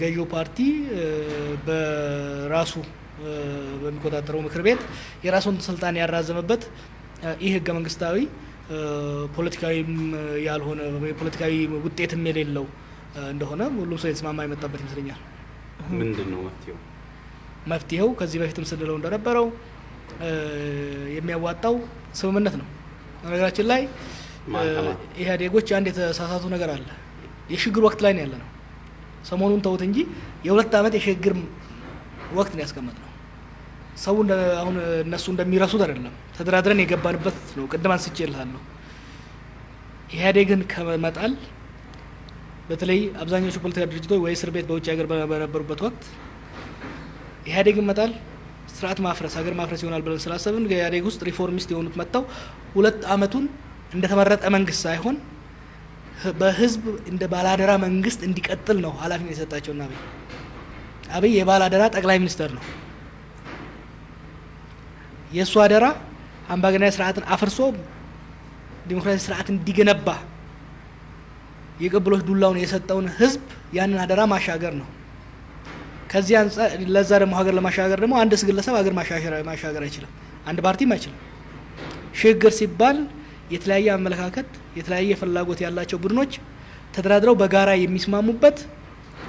ገዢው ፓርቲ በራሱ በሚቆጣጠረው ምክር ቤት የራሱን ስልጣን ያራዘመበት ይህ ህገ መንግስታዊ ፖለቲካዊም ያልሆነ ፖለቲካዊ ውጤትም የሌለው እንደሆነ ሁሉም ሰው የተስማማ የመጣበት ይመስለኛል። ምንድን ነው መፍትሄው? መፍትሄው ከዚህ በፊትም ስንለው እንደነበረው የሚያዋጣው ስምምነት ነው። በነገራችን ላይ ኢህአዴጎች አንድ የተሳሳቱ ነገር አለ። የሽግግር ወቅት ላይ ነው ያለ ነው። ሰሞኑን ተውት እንጂ የ2 ዓመት የሽግግር ወቅት ነው ያስቀመጥ ነው። ሰው አሁን እነሱ እንደሚረሱት አይደለም፣ ተደራድረን የገባንበት ነው። ቅድም አንስቼልሃለሁ። ኢህአዴግን ከመጣል በተለይ አብዛኞቹ ፖለቲካ ድርጅቶች ወይ እስር ቤት በውጭ ሀገር በነበሩበት ወቅት ኢህአዴግን መጣል ስርዓት ማፍረስ፣ ሀገር ማፍረስ ይሆናል ብለን ስላሰብን ኢህአዴግ ውስጥ ሪፎርሚስት የሆኑት መጥተው 2 ዓመቱን እንደተመረጠ መንግስት ሳይሆን በህዝብ እንደ ባላደራ መንግስት እንዲቀጥል ነው ኃላፊነት የሰጣቸውና አብይ የባለ አደራ ጠቅላይ ሚኒስትር ነው። የእሱ አደራ አምባገነናዊ ስርዓትን አፍርሶ ዲሞክራሲ ስርዓት እንዲገነባ የቅብሎች ዱላውን የሰጠውን ህዝብ ያንን አደራ ማሻገር ነው። ከዚህ አንፃር ለዛ ደግሞ ሀገር ለማሻገር ደግሞ አንድ ግለሰብ ሀገር ማሻገር አይችልም፣ አንድ ፓርቲም አይችልም። ሽግግር ሲባል የተለያየ አመለካከት የተለያየ ፍላጎት ያላቸው ቡድኖች ተደራድረው በጋራ የሚስማሙበት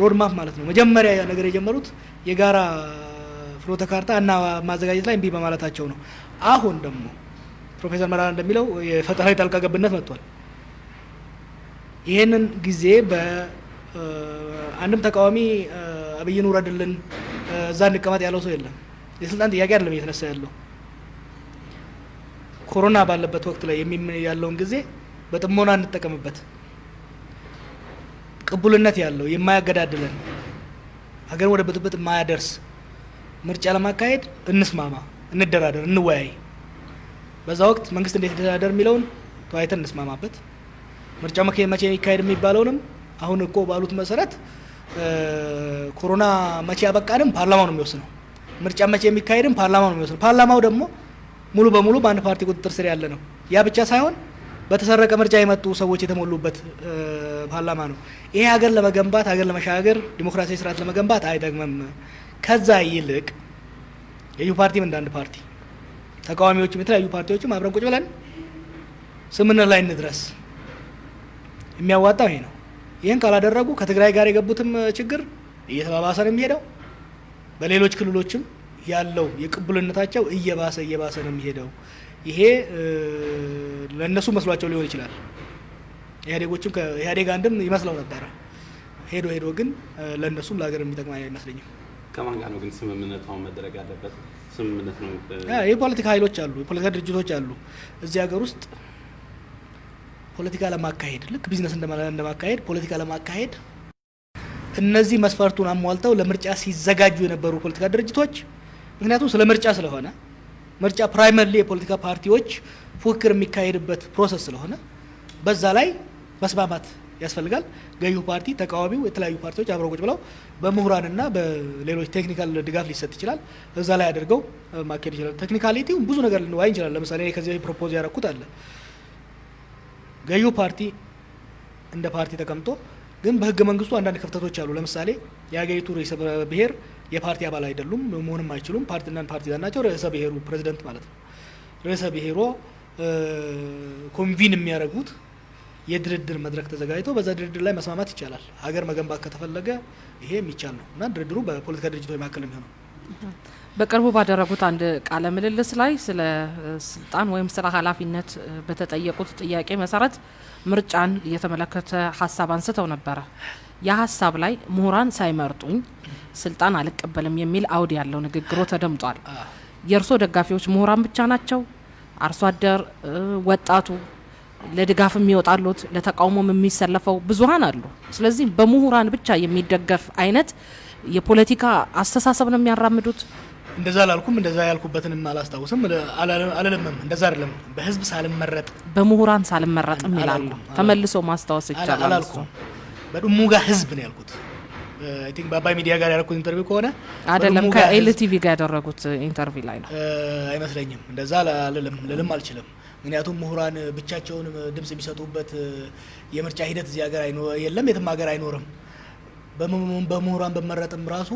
ሮድማፕ ማለት ነው። መጀመሪያ ነገር የጀመሩት የጋራ ፍኖተ ካርታ እና ማዘጋጀት ላይ እምቢ በማለታቸው ነው። አሁን ደግሞ ፕሮፌሰር መራራ እንደሚለው የፈጠራዊ ጣልቃ ገብነት መጥቷል። ይሄንን ጊዜ በአንድም ተቃዋሚ አብይን ውረድልን እዛ እንቀመጥ ያለው ሰው የለም። የስልጣን ጥያቄ አይደለም እየተነሳ ያለው። ኮሮና ባለበት ወቅት ላይ ያለውን ጊዜ በጥሞና እንጠቀምበት። ቅቡልነት ያለው የማያገዳድለን ሀገር ወደ ብጥብጥ የማያደርስ ምርጫ ለማካሄድ እንስማማ፣ እንደራደር፣ እንወያይ። በዛ ወቅት መንግስት እንዴት ይተዳደር የሚለውን ተወያይተን እንስማማበት። ምርጫው መቼ ይካሄድ የሚባለውንም አሁን እኮ ባሉት መሰረት ኮሮና መቼ ያበቃንም ፓርላማው ነው የሚወስነው። ምርጫ መቼ የሚካሄድም ፓርላማው ነው የሚወስነው። ፓርላማው ደግሞ ሙሉ በሙሉ በአንድ ፓርቲ ቁጥጥር ስር ያለ ነው። ያ ብቻ ሳይሆን በተሰረቀ ምርጫ የመጡ ሰዎች የተሞሉበት ፓርላማ ነው። ይሄ ሀገር ለመገንባት ሀገር ለመሻገር ዲሞክራሲያዊ ስርዓት ለመገንባት አይጠቅምም። ከዛ ይልቅ የዩ ፓርቲም እንደ አንድ ፓርቲ ተቃዋሚዎችም የተለያዩ ፓርቲዎችም አብረን ቁጭ ብለን ስምምነት ላይ እንድረስ። የሚያዋጣው ይሄ ነው። ይህን ካላደረጉ ከትግራይ ጋር የገቡትም ችግር እየተባባሰ ነው የሚሄደው። በሌሎች ክልሎችም ያለው የቅቡልነታቸው እየባሰ ነው የሚሄደው። ይሄ ለእነሱ መስሏቸው ሊሆን ይችላል። ኢህአዴጎችም ከኢህአዴግ አንድም ይመስለው ነበረ። ሄዶ ግን ለእነሱም ለሀገር የሚጠቅም አይመስለኝም። ከማን ጋር ነው ግን ስምምነት ነው መደረግ ያለበት? ስምምነት ነው የፖለቲካ ኃይሎች አሉ፣ የፖለቲካ ድርጅቶች አሉ እዚህ ሀገር ውስጥ ፖለቲካ ለማካሄድ ልክ ቢዝነስ እንደማካሄድ ፖለቲካ ለማካሄድ እነዚህ መስፈርቱን አሟልተው ለምርጫ ሲዘጋጁ የነበሩ ፖለቲካ ድርጅቶች ምክንያቱም ስለ ምርጫ ስለሆነ ምርጫ ፕራይመሪሊ የፖለቲካ ፓርቲዎች ፉክክር የሚካሄድበት ፕሮሰስ ስለሆነ በዛ ላይ መስማማት ያስፈልጋል። ገዢው ፓርቲ፣ ተቃዋሚው፣ የተለያዩ ፓርቲዎች አብረው ቁጭ ብለው በምሁራንና በሌሎች ቴክኒካል ድጋፍ ሊሰጥ ይችላል። እዛ ላይ አድርገው ማካሄድ ይችላል። ቴክኒካሊቲው ብዙ ነገር ልንዋይ እንችላለን። ለምሳሌ ከዚህ ፕሮፖዝ ያደረኩት አለ። ገዢው ፓርቲ እንደ ፓርቲ ተቀምጦ ግን በህገ መንግስቱ አንዳንድ ክፍተቶች አሉ። ለምሳሌ የሀገሪቱ ርዕሰ ብሔር የፓርቲ አባል አይደሉም፣ መሆንም አይችሉም። ፓርቲና ፓርቲዛን ናቸው። ርዕሰ ብሔሩ ፕሬዚደንት ማለት ነው። ርዕሰ ብሔሩ ኮንቪን የሚያደርጉት የድርድር መድረክ ተዘጋጅቶ በዛ ድርድር ላይ መስማማት ይቻላል። ሀገር መገንባት ከተፈለገ ይሄ የሚቻል ነው እና ድርድሩ በፖለቲካ ድርጅቶች መካከል የሚሆነው። በቅርቡ ባደረጉት አንድ ቃለ ምልልስ ላይ ስለ ስልጣን ወይም ስለ ኃላፊነት በተጠየቁት ጥያቄ መሰረት ምርጫን የተመለከተ ሀሳብ አንስተው ነበረ። ያ ሀሳብ ላይ ምሁራን ሳይመርጡኝ ስልጣን አልቀበልም የሚል አውድ ያለው ንግግሮ ተደምጧል። የእርሶ ደጋፊዎች ምሁራን ብቻ ናቸው? አርሶ አደር፣ ወጣቱ ለድጋፍ የሚወጣሉት ለተቃውሞም የሚሰለፈው ብዙሀን አሉ። ስለዚህ በምሁራን ብቻ የሚደገፍ አይነት የፖለቲካ አስተሳሰብ ነው የሚያራምዱት። እንደዛ አላልኩም። እንደዛ ያልኩበትንም አላስታውስም አልልምም። እንደዛ አይደለም። በህዝብ ሳልመረጥ በምሁራን ሳልመረጥም ይላሉ። ተመልሶ ማስታወስ ይቻላል። አላልኩም። በድሙጋ ህዝብ ነው ያልኩት። አይ ቲንክ በአባይ ሚዲያ ጋር ያደረኩት ኢንተርቪው ከሆነ አይደለም፣ ከኤልቲቪ ጋር ያደረጉት ኢንተርቪው ላይ ነው አይመስለኝም። እንደዛ ልልም አልችልም። ምክንያቱም ምሁራን ብቻቸውን ድምጽ የሚሰጡበት የምርጫ ሂደት እዚህ ሀገር የለም፣ የትም ሀገር አይኖርም። በምሁራን በመረጥም ራሱ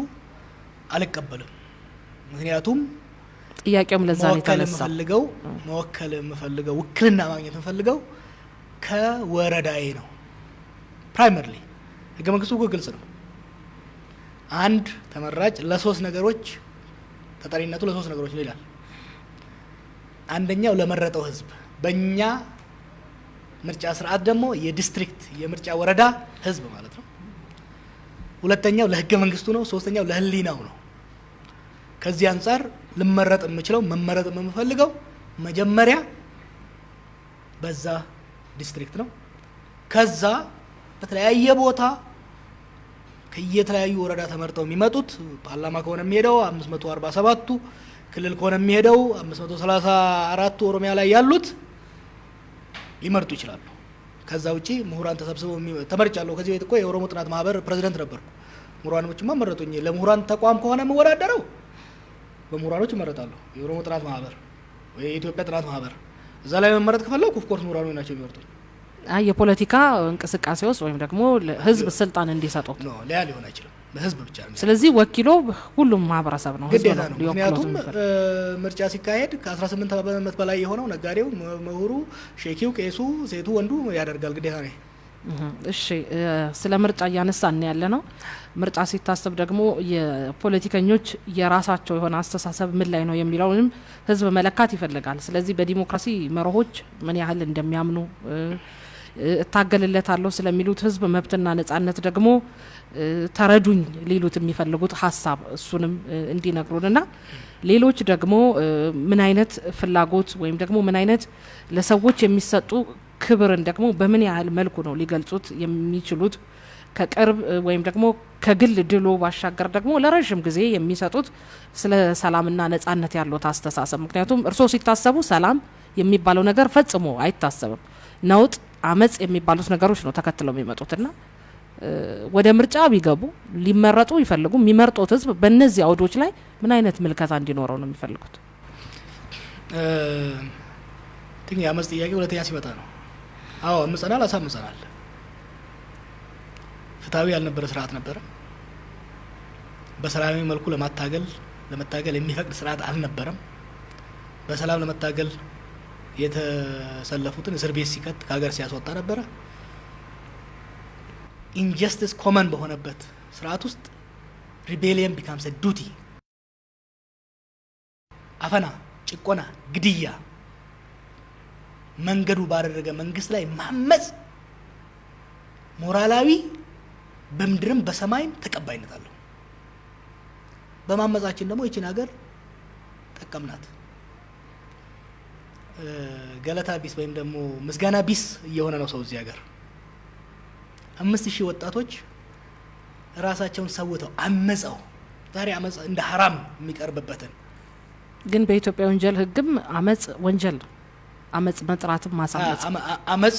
አልቀበልም። ምክንያቱም ጥያቄውም ለዛ ነው የተነሳው። መወከል የምፈልገው ውክልና ማግኘት የምፈልገው ከወረዳዬ ነው። ፕራይመሪሊ ህገ መንግስቱ እኮ ግልጽ ነው። አንድ ተመራጭ ለሶስት ነገሮች ተጠሪነቱ ለሶስት ነገሮች ይላል። አንደኛው ለመረጠው ህዝብ፣ በእኛ ምርጫ ስርዓት ደግሞ የዲስትሪክት የምርጫ ወረዳ ህዝብ ማለት ነው። ሁለተኛው ለህገ መንግስቱ ነው። ሶስተኛው ለህሊናው ነው። ከዚህ አንጻር ልመረጥ የምችለው መመረጥ የምፈልገው መጀመሪያ በዛ ዲስትሪክት ነው። ከዛ በተለያየ ቦታ ከየተለያዩ ወረዳ ተመርጠው የሚመጡት ፓርላማ ከሆነ የሚሄደው 547ቱ፣ ክልል ከሆነ የሚሄደው 534ቱ ኦሮሚያ ላይ ያሉት ሊመርጡ ይችላሉ። ከዛ ውጪ ምሁራን ተሰብስበው ተመርጫለሁ። ከዚህ ቤት እኮ የኦሮሞ ጥናት ማህበር ፕሬዚደንት ነበርኩ። ምሁራኖችማ መረጡኝ። ለምሁራን ተቋም ከሆነ መወዳደረው በምሁራኖች እመረጣለሁ። የኦሮሞ ጥናት ማህበር ወይ የኢትዮጵያ ጥናት ማህበር እዛ ላይ መመረጥ ከፈለኩ ኦፍ ኮርስ ምሁራኖች ናቸው የሚመርጡኝ። የፖለቲካ እንቅስቃሴ ውስጥ ወይም ደግሞ ህዝብ ስልጣን እንዲሰጠው ነው ሊያ ሊሆን አይችልም። በህዝብ ብቻ ነው። ስለዚህ ወኪሎ ሁሉም ማህበረሰብ ነው ህዝብ ነው። ምክንያቱም ምርጫ ሲካሄድ ከ18 ዓመት በላይ የሆነው ነጋዴው፣ ምሁሩ፣ ሼኪው፣ ቄሱ፣ ሴቱ፣ ወንዱ ያደርጋል ግዴታ ነው። እሺ ስለ ምርጫ እያነሳን ያለ ነው። ምርጫ ሲታሰብ ደግሞ የፖለቲከኞች የራሳቸው የሆነ አስተሳሰብ ምን ላይ ነው የሚለውንም ህዝብ መለካት ይፈልጋል። ስለዚህ በዲሞክራሲ መርሆች ምን ያህል እንደሚያምኑ እታገልለታለሁ ስለሚሉት ህዝብ መብትና ነጻነት ደግሞ ተረዱኝ ሊሉት የሚፈልጉት ሀሳብ እሱንም እንዲነግሩንና ሌሎች ደግሞ ምን አይነት ፍላጎት ወይም ደግሞ ምን አይነት ለሰዎች የሚሰጡ ክብርን ደግሞ በምን ያህል መልኩ ነው ሊገልጹት የሚችሉት ከቅርብ ወይም ደግሞ ከግል ድሎ ባሻገር ደግሞ ለረጅም ጊዜ የሚሰጡት ስለ ሰላምና ነጻነት ያለው አስተሳሰብ። ምክንያቱም እርስዎ ሲታሰቡ ሰላም የሚባለው ነገር ፈጽሞ አይታሰብም። ነውጥ፣ አመጽ የሚባሉት ነገሮች ነው ተከትለው የሚመጡትና ወደ ምርጫ ቢገቡ ሊመረጡ ይፈልጉ የሚመርጡት ህዝብ በእነዚህ አውዶች ላይ ምን አይነት ምልከታ እንዲኖረው ነው የሚፈልጉት? የአመጽ ጥያቄ ሁለተኛ ሲመጣ ነው። አዎ አምጸናል፣ አሳምጸናል። ፍትሃዊ ያልነበረ ስርዓት ነበረ። በሰላማዊ መልኩ ለመታገል የሚፈቅድ ስርዓት አልነበረም። በሰላም ለመታገል የተሰለፉትን እስር ቤት ሲከት ከሀገር ሲያስወጣ ነበረ። ኢንጀስቲስ ኮመን በሆነበት ስርዓት ውስጥ ሪቤሊየን ቢካምስ ዱቲ። አፈና፣ ጭቆና፣ ግድያ መንገዱ ባደረገ መንግስት ላይ ማመጽ ሞራላዊ በምድርም በሰማይም ተቀባይነት አለው። በማመጻችን ደግሞ ይችን ሀገር ጠቀምናት። ገለታ ቢስ ወይም ደግሞ ምስጋና ቢስ እየሆነ ነው ሰው እዚህ ሀገር። 5000 ወጣቶች ራሳቸውን ሰውተው አመጸው ዛሬ አመጽ እንደ ሐራም የሚቀርብበትን ግን በኢትዮጵያ ወንጀል ህግም አመጽ ወንጀል ነው። አመጽ መጥራትም ማሳመጽ አመጽ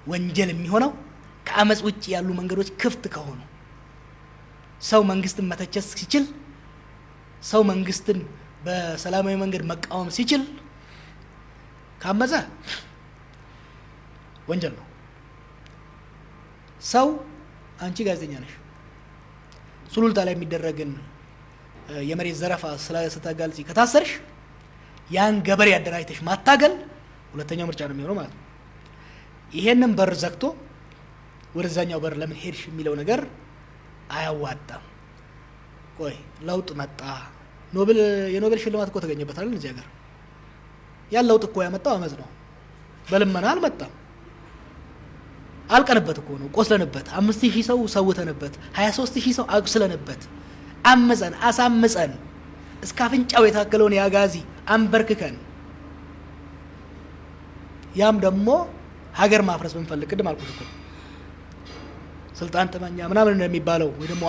ወንጀል የሚሆነው ከአመጽ ውጭ ያሉ መንገዶች ክፍት ከሆኑ፣ ሰው መንግስትን መተቸት ሲችል፣ ሰው መንግስትን በሰላማዊ መንገድ መቃወም ሲችል ካመጸ ወንጀል ነው። ሰው አንቺ ጋዜጠኛ ነሽ፣ ሱሉልታ ላይ የሚደረግን የመሬት ዘረፋ ስታጋልጪ ከታሰርሽ ያን ገበሬ አደራጅተሽ ማታገል ሁለተኛው ምርጫ ነው የሚሆነው ማለት ነው። ይሄንን በር ዘግቶ ወደዛኛው በር ለምን ሄድሽ የሚለው ነገር አያዋጣም። ቆይ ለውጥ መጣ፣ የኖቤል ሽልማት እኮ ተገኘበታል እዚህ ሀገር። ያን ለውጥ እኮ ያመጣው አመጽ ነው። በልመና አልመጣም። አልቀንበት እኮ ነው፣ ቆስለንበት፣ 5000 ሰው ሰውተንበት፣ 23000 ሰው አቁስለንበት፣ አመጸን፣ አሳምጸን እስከ አፍንጫው የታከለውን ያጋዚ አንበርክከን፣ ያም ደግሞ ሀገር ማፍረስ ብንፈልግ ቅድም አልኩት እኮ ስልጣን ጥመኛ ምናምን እንደሚባለው ወይ ደግሞ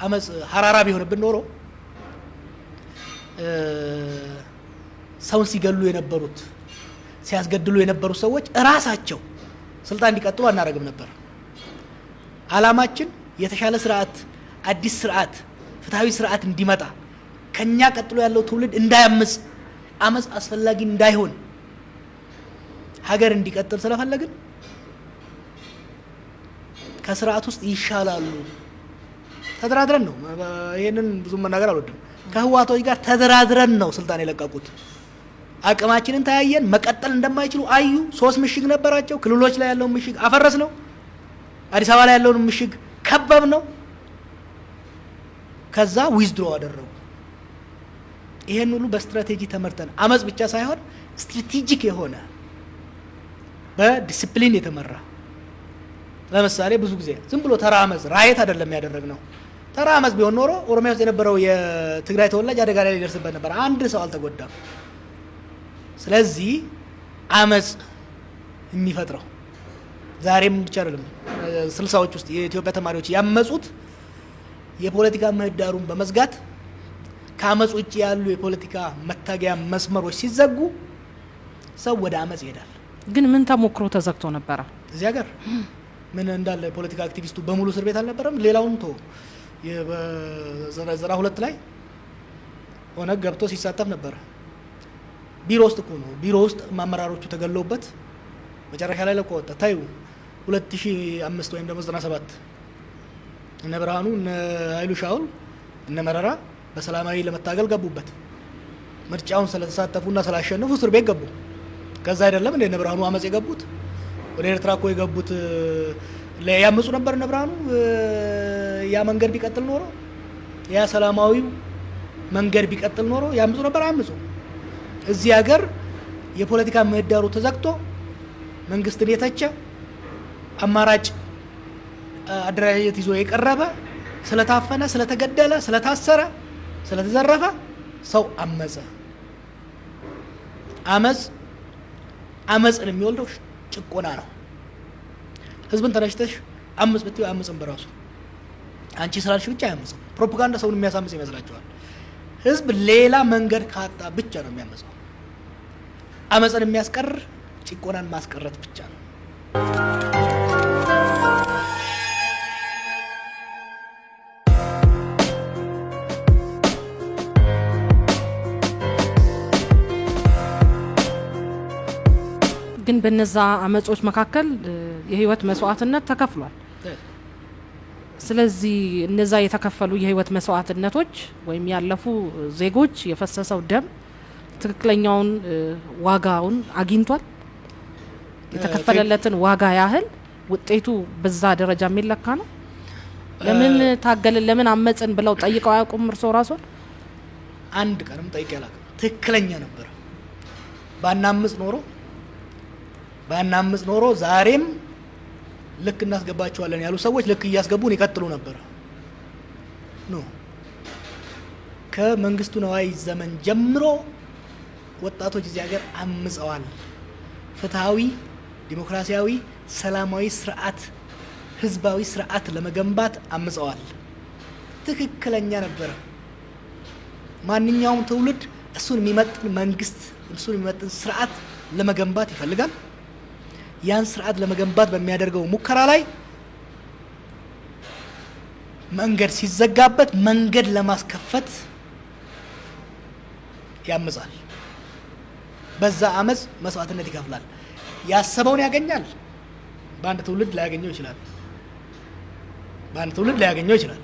አመጽ ሀራራ ቢሆንብን ኖሮ ሰውን ሲገሉ የነበሩት ሲያስገድሉ የነበሩት ሰዎች እራሳቸው ስልጣን እንዲቀጥሉ አናረግም ነበር። አላማችን የተሻለ ስርዓት፣ አዲስ ስርዓት፣ ፍትሃዊ ስርዓት እንዲመጣ ከኛ ቀጥሎ ያለው ትውልድ እንዳያምጽ፣ አመጽ አስፈላጊ እንዳይሆን ሀገር እንዲቀጥል ስለፈለግን ከስርዓት ውስጥ ይሻላሉ ተደራድረን ነው። ይሄንን ብዙ መናገር አልወድም። ከህዋቶች ጋር ተደራድረን ነው ስልጣን የለቀቁት። አቅማችንን ታያየን፣ መቀጠል እንደማይችሉ አዩ። 3 ምሽግ ነበራቸው። ክልሎች ላይ ያለውን ምሽግ አፈረስ ነው። አዲስ አበባ ላይ ያለውን ምሽግ ከበብ ነው። ከዛ ዊዝድሮ አደረጉ። ይሄን ሁሉ በስትራቴጂ ተመርተን አመጽ ብቻ ሳይሆን ስትራቴጂክ የሆነ በዲሲፕሊን የተመራ ለምሳሌ ብዙ ጊዜ ዝም ብሎ ተራ አመጽ ራየት አይደለም ያደረግነው። ተራ አመጽ ቢሆን ኖሮ ኦሮሚያ ውስጥ የነበረው የትግራይ ተወላጅ አደጋ ላይ ሊደርስበት ነበር። አንድ ሰው አልተጎዳም። ስለዚህ አመጽ የሚፈጥረው ዛሬም ብቻ አይደለም። 60ዎች ውስጥ የኢትዮጵያ ተማሪዎች ያመጹት የፖለቲካ ምህዳሩን በመዝጋት ከአመጽ ውጭ ያሉ የፖለቲካ መታገያ መስመሮች ሲዘጉ ሰው ወደ አመጽ ይሄዳል። ግን ምን ተሞክሮ ተዘግቶ ነበረ? እዚህ ሀገር ምን እንዳለ የፖለቲካ አክቲቪስቱ በሙሉ እስር ቤት አልነበረም? ሌላውን በ92 ላይ ኦነግ ገብቶ ሲሳተፍ ነበር። ቢሮ ውስጥ እኮ ነው። ቢሮ ውስጥ አመራሮቹ ተገለውበት መጨረሻ ላይ ለቆ ወጣ። ታዩ 2005 ወይም ደግሞ 97 እነ ብርሃኑ እነ ኃይሉ ሻውል እነ መረራ በሰላማዊ ለመታገል ገቡበት። ምርጫውን ስለተሳተፉና ስላሸነፉ እስር ቤት ገቡ። ከዛ አይደለም እንደ እነ ብርሃኑ አመጽ የገቡት ወደ ኤርትራ እኮ የገቡት ያመጹ ነበር። እነ ብርሃኑ ያ መንገድ ቢቀጥል ኖሮ ያ ሰላማዊው መንገድ ቢቀጥል ኖሮ ያመጹ ነበር። አያመጹ። እዚህ ሀገር የፖለቲካ ምህዳሩ ተዘግቶ መንግስትን የተቸ አማራጭ አደረጃጀት ይዞ የቀረበ ስለታፈነ፣ ስለተገደለ፣ ስለታሰረ፣ ስለተዘረፈ ሰው አመጸ። አመጽን የሚወልደው ጭቆና ነው። ህዝብን ተነሽተሽ አመጽ ብትይው አያመጽም። በራሱ አንቺ ስላልሽ ብቻ አያመጽም። ፕሮፓጋንዳ ሰውን የሚያሳምጽ ይመስላችኋል? ህዝብ ሌላ መንገድ ካጣ ብቻ ነው የሚያመጽው። አመጽን የሚያስቀር ጭቆናን ማስቀረት ብቻ ነው። ግን በነዛ አመጾች መካከል የህይወት መስዋዕትነት ተከፍሏል። ስለዚህ እነዛ የተከፈሉ የህይወት መስዋዕትነቶች ወይም ያለፉ ዜጎች የፈሰሰው ደም ትክክለኛውን ዋጋውን አግኝቷል። የተከፈለለትን ዋጋ ያህል ውጤቱ በዛ ደረጃ የሚለካ ነው። ለምን ታገልን፣ ለምን አመጽን ብለው ጠይቀው አያውቁም? እርሶ ራስዎን አንድ ቀንም ጠይቄ አላውቅም። ትክክለኛ ነበር። ባናምጽ ኖሮ ዛሬም ልክ እናስገባቸዋለን ያሉ ሰዎች ልክ እያስገቡን ይቀጥሉ ነበር። ከመንግስቱ ነዋይ ዘመን ጀምሮ ወጣቶች እዚህ ሀገር አምጸዋል። ፍትሃዊ፣ ዲሞክራሲያዊ፣ ሰላማዊ ስርዓት፣ ህዝባዊ ስርዓት ለመገንባት አምጸዋል። ትክክለኛ ነበረ። ማንኛውም ትውልድ እሱን የሚመጥን መንግስት፣ እሱን የሚመጥን ስርዓት ለመገንባት ይፈልጋል። ያን ስርዓት ለመገንባት በሚያደርገው ሙከራ ላይ መንገድ ሲዘጋበት መንገድ ለማስከፈት ያምጻል። በዛ አመጽ መስዋዕትነት ይከፍላል። ያሰበውን ያገኛል። በአንድ ትውልድ ላያገኘው ይችላል።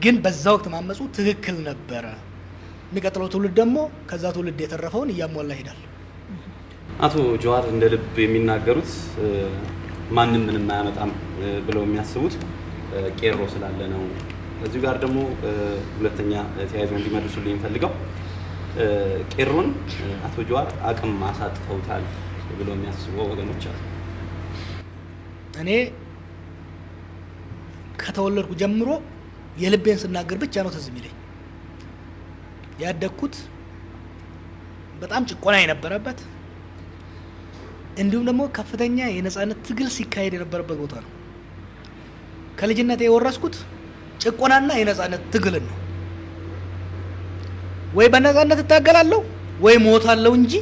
ግን በዛ ወቅት ማመጹ ትክክል ነበረ። የሚቀጥለው ትውልድ ደግሞ ከዛ ትውልድ የተረፈውን እያሟላ ይሄዳል። አቶ ጀዋር እንደ ልብ የሚናገሩት ማንም ምንም አያመጣም ብለው የሚያስቡት ቄሮ ስላለ ነው። ከዚሁ ጋር ደግሞ ሁለተኛ ተያይዞ እንዲመልሱልኝ የሚፈልገው ቄሮን አቶ ጀዋር አቅም አሳጥተውታል ብለው የሚያስቡ ወገኖች አሉ። እኔ ከተወለድኩ ጀምሮ የልቤን ስናገር ብቻ ነው ትዝ የሚለኝ። ያደግኩት በጣም ጭቆና የነበረበት እንዲሁም ደግሞ ከፍተኛ የነጻነት ትግል ሲካሄድ የነበረበት ቦታ ነው። ከልጅነት የወረስኩት ጭቆናና የነጻነት ትግልን ነው። ወይ በነጻነት እታገላለሁ ወይ ሞታለሁ እንጂ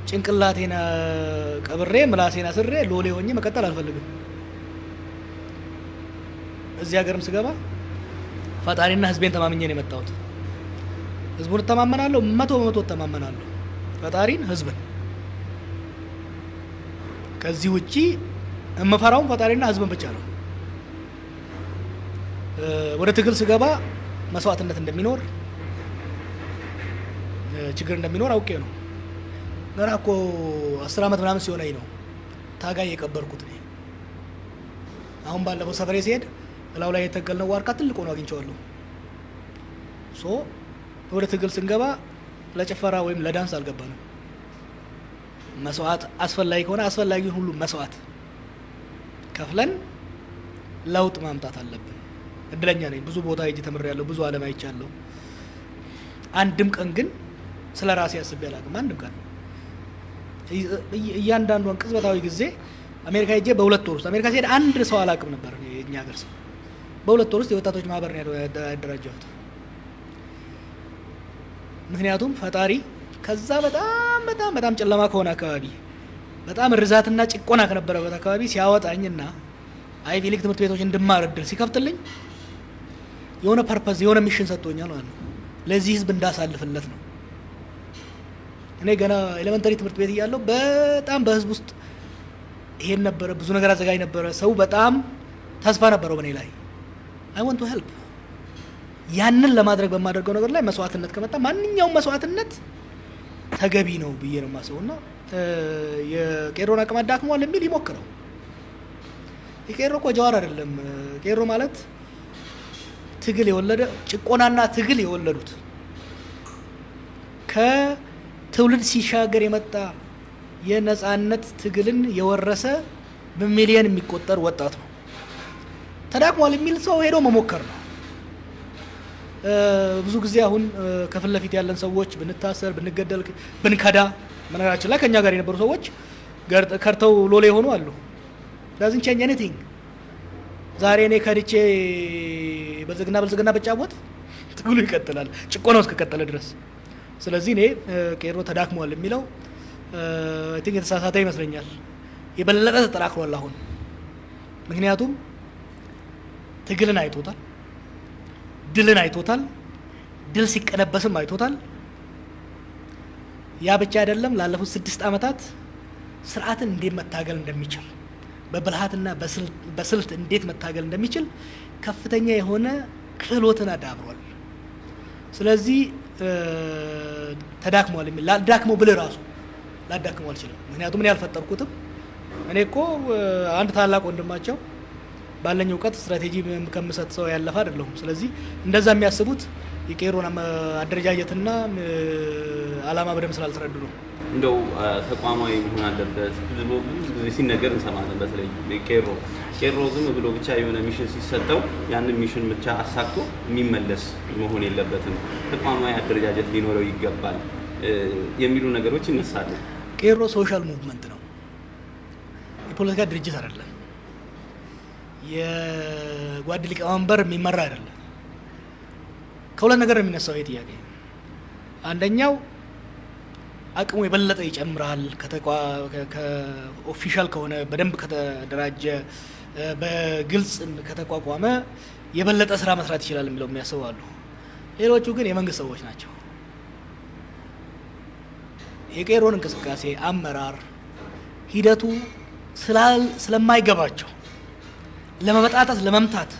ጭንቅላቴና ቀብሬ ምላሴና ስሬ ሎሌ ሆኜ መቀጠል አልፈልግም። እዚህ ሀገርም ስገባ ፈጣሪና ህዝቤን ተማምኜ ነው የመጣሁት። ህዝቡን እተማመናለሁ፣ 100% እተማመናለሁ። ፈጣሪን፣ ህዝብን። ከዚህ ውጪ የምፈራው ፈጣሪና ህዝብን ብቻ ነው። ወደ ትግል ስገባ መስዋዕትነት እንደሚኖር፣ ችግር እንደሚኖር አውቄ ነው። ገና እኮ 10 ዓመት ምናምን ሲሆነኝ ነው ታጋይ የቀበርኩት እኔ። አሁን ባለፈው ሰፈሬ ሲሄድ እላው ላይ የተከልነው ዋርካ ትልቅ ሆኖ አግኝቼዋለሁ። ወደ ትግል ስንገባ ለጭፈራ ወይም ለዳንስ አልገባንም። መስዋዕት አስፈላጊ ከሆነ አስፈላጊውን ሁሉ መስዋዕት ከፍለን ለውጥ ማምጣት አለብን። እድለኛ ነኝ። ብዙ ቦታ ሄጄ ተምሬያለሁ። ብዙ ዓለም አይቻለሁ። አንድም ቀን ግን ስለ ራሴ አስቤ አላውቅም። አንድም ቀን እያንዳንዷን ቅጽበታዊ ጊዜ አሜሪካ ሄጄ በ2 ወር ውስጥ አሜሪካ ሲሄድ አንድ ሰው አላውቅም ነበር። የኛ ሀገር ሰው በ2 ወር ውስጥ የወጣቶች ማህበር ነው ያደራጀሁት። ምክንያቱም ፈጣሪ ከዛ በጣም ጨለማ ከሆነ አካባቢ፣ በጣም ርዛትና ጭቆና ከነበረበት አካባቢ ሲያወጣኝና አይቪ ሊግ ትምህርት ቤቶች እንድማር እድል ሲከፍትልኝ የሆነ ፐርፐዝ የሆነ ሚሽን ሰጥቶኛል ማለት ነው። ለዚህ ህዝብ እንዳሳልፍለት ነው። እኔ ገና ኤሌመንተሪ ትምህርት ቤት እያለሁ በጣም በህዝብ ውስጥ ይሄን ነበረ፣ ብዙ ነገር አዘጋጅ ነበረ። ሰው በጣም ተስፋ ነበረው በእኔ ላይ። አይ ዋንት ቱ ሄልፕ። ያንን ለማድረግ በማደርገው ነገር ላይ መስዋዕትነት ከመጣ ማንኛውም መስዋዕትነት ተገቢ ነው ብዬ ነው የማስበው። እና የቄሮን አቅም አዳክሟል የሚል ይሞክረው። የቄሮ እኮ ጀዋር አይደለም። ቄሮ ማለት ትግል የወለደ ጭቆናና ትግል የወለዱት ከትውልድ ሲሻገር የመጣ የነጻነት ትግልን የወረሰ በሚሊየን የሚቆጠር ወጣት ነው። ተዳክሟል የሚል ሰው ሄዶ መሞከር ነው። ብዙ ጊዜ አሁን ከፊት ለፊት ያለን ሰዎች ብንታሰር፣ ብንገደል፣ ብንከዳ፣ በነገራችን ላይ ከኛ ጋር የነበሩ ሰዎች ከርተው ሎሌ የሆኑ አሉ። ዳዝንት ቼንጅ ኤኒቲንግ። ዛሬ እኔ ከድቼ ብልጽግና በጫወት ትግሉ ይቀጥላል፣ ጭቆናው እስከቀጠለ ድረስ። ስለዚህ እኔ ቄሮ ተዳክሟል የሚለው አይ ቲንክ የተሳሳተ ይመስለኛል። የበለጠ ተጠናክሯል አሁን። ምክንያቱም ትግልን አይቶታል፣ ድልን አይቶታል፣ ድል ሲቀለበስም አይቶታል። ያ ብቻ አይደለም፣ ላለፉት 6 ዓመታት ስርዓትን እንዴት መታገል እንደሚችል በብልሃትና በስልት እንዴት መታገል እንደሚችል ከፍተኛ የሆነ ክህሎትን አዳብሯል። ስለዚህ ተዳክሟል የሚል ላዳክመው ብል ራሱ ላዳክመው አልችልም። ምክንያቱም እኔ አልፈጠርኩትም። እኔ እኮ አንድ ታላቅ ወንድማቸው ባለኝ እውቀት ስትራቴጂ ከምሰጥ ሰው ያለፈ አይደለሁም። ስለዚህ እንደዛ የሚያስቡት የቄሮን አደረጃጀትና አላማ በደንብ ስላልተረዱ ነው። እንደው ተቋማዊ መሆን አለበት ብዙ ጊዜ ሲነገር እንሰማለን። በተለይ ቄሮ ዝም ብሎ ብቻ የሆነ ሚሽን ሲሰጠው ያንን ሚሽን ብቻ አሳክቶ የሚመለስ መሆን የለበትም፣ ተቋማዊ አደረጃጀት ሊኖረው ይገባል የሚሉ ነገሮች ይነሳሉ። ቄሮ ሶሻል ሙቭመንት ነው፣ የፖለቲካ ድርጅት አይደለም። የጓድ ሊቀመንበር የሚመራ አይደለም። ከሁለት ነገር ነው የሚነሳው ይሄ ጥያቄ። አንደኛው አቅሙ የበለጠ ይጨምራል ከኦፊሻል ከሆነ በደንብ ከተደራጀ በግልጽ ከተቋቋመ የበለጠ ስራ መስራት ይችላል የሚለው የሚያስቡ አሉ። ሌሎቹ ግን የመንግስት ሰዎች ናቸው። የቄሮን እንቅስቃሴ አመራር ሂደቱ ስለማይገባቸው ለመበጣጠስ ለመምታት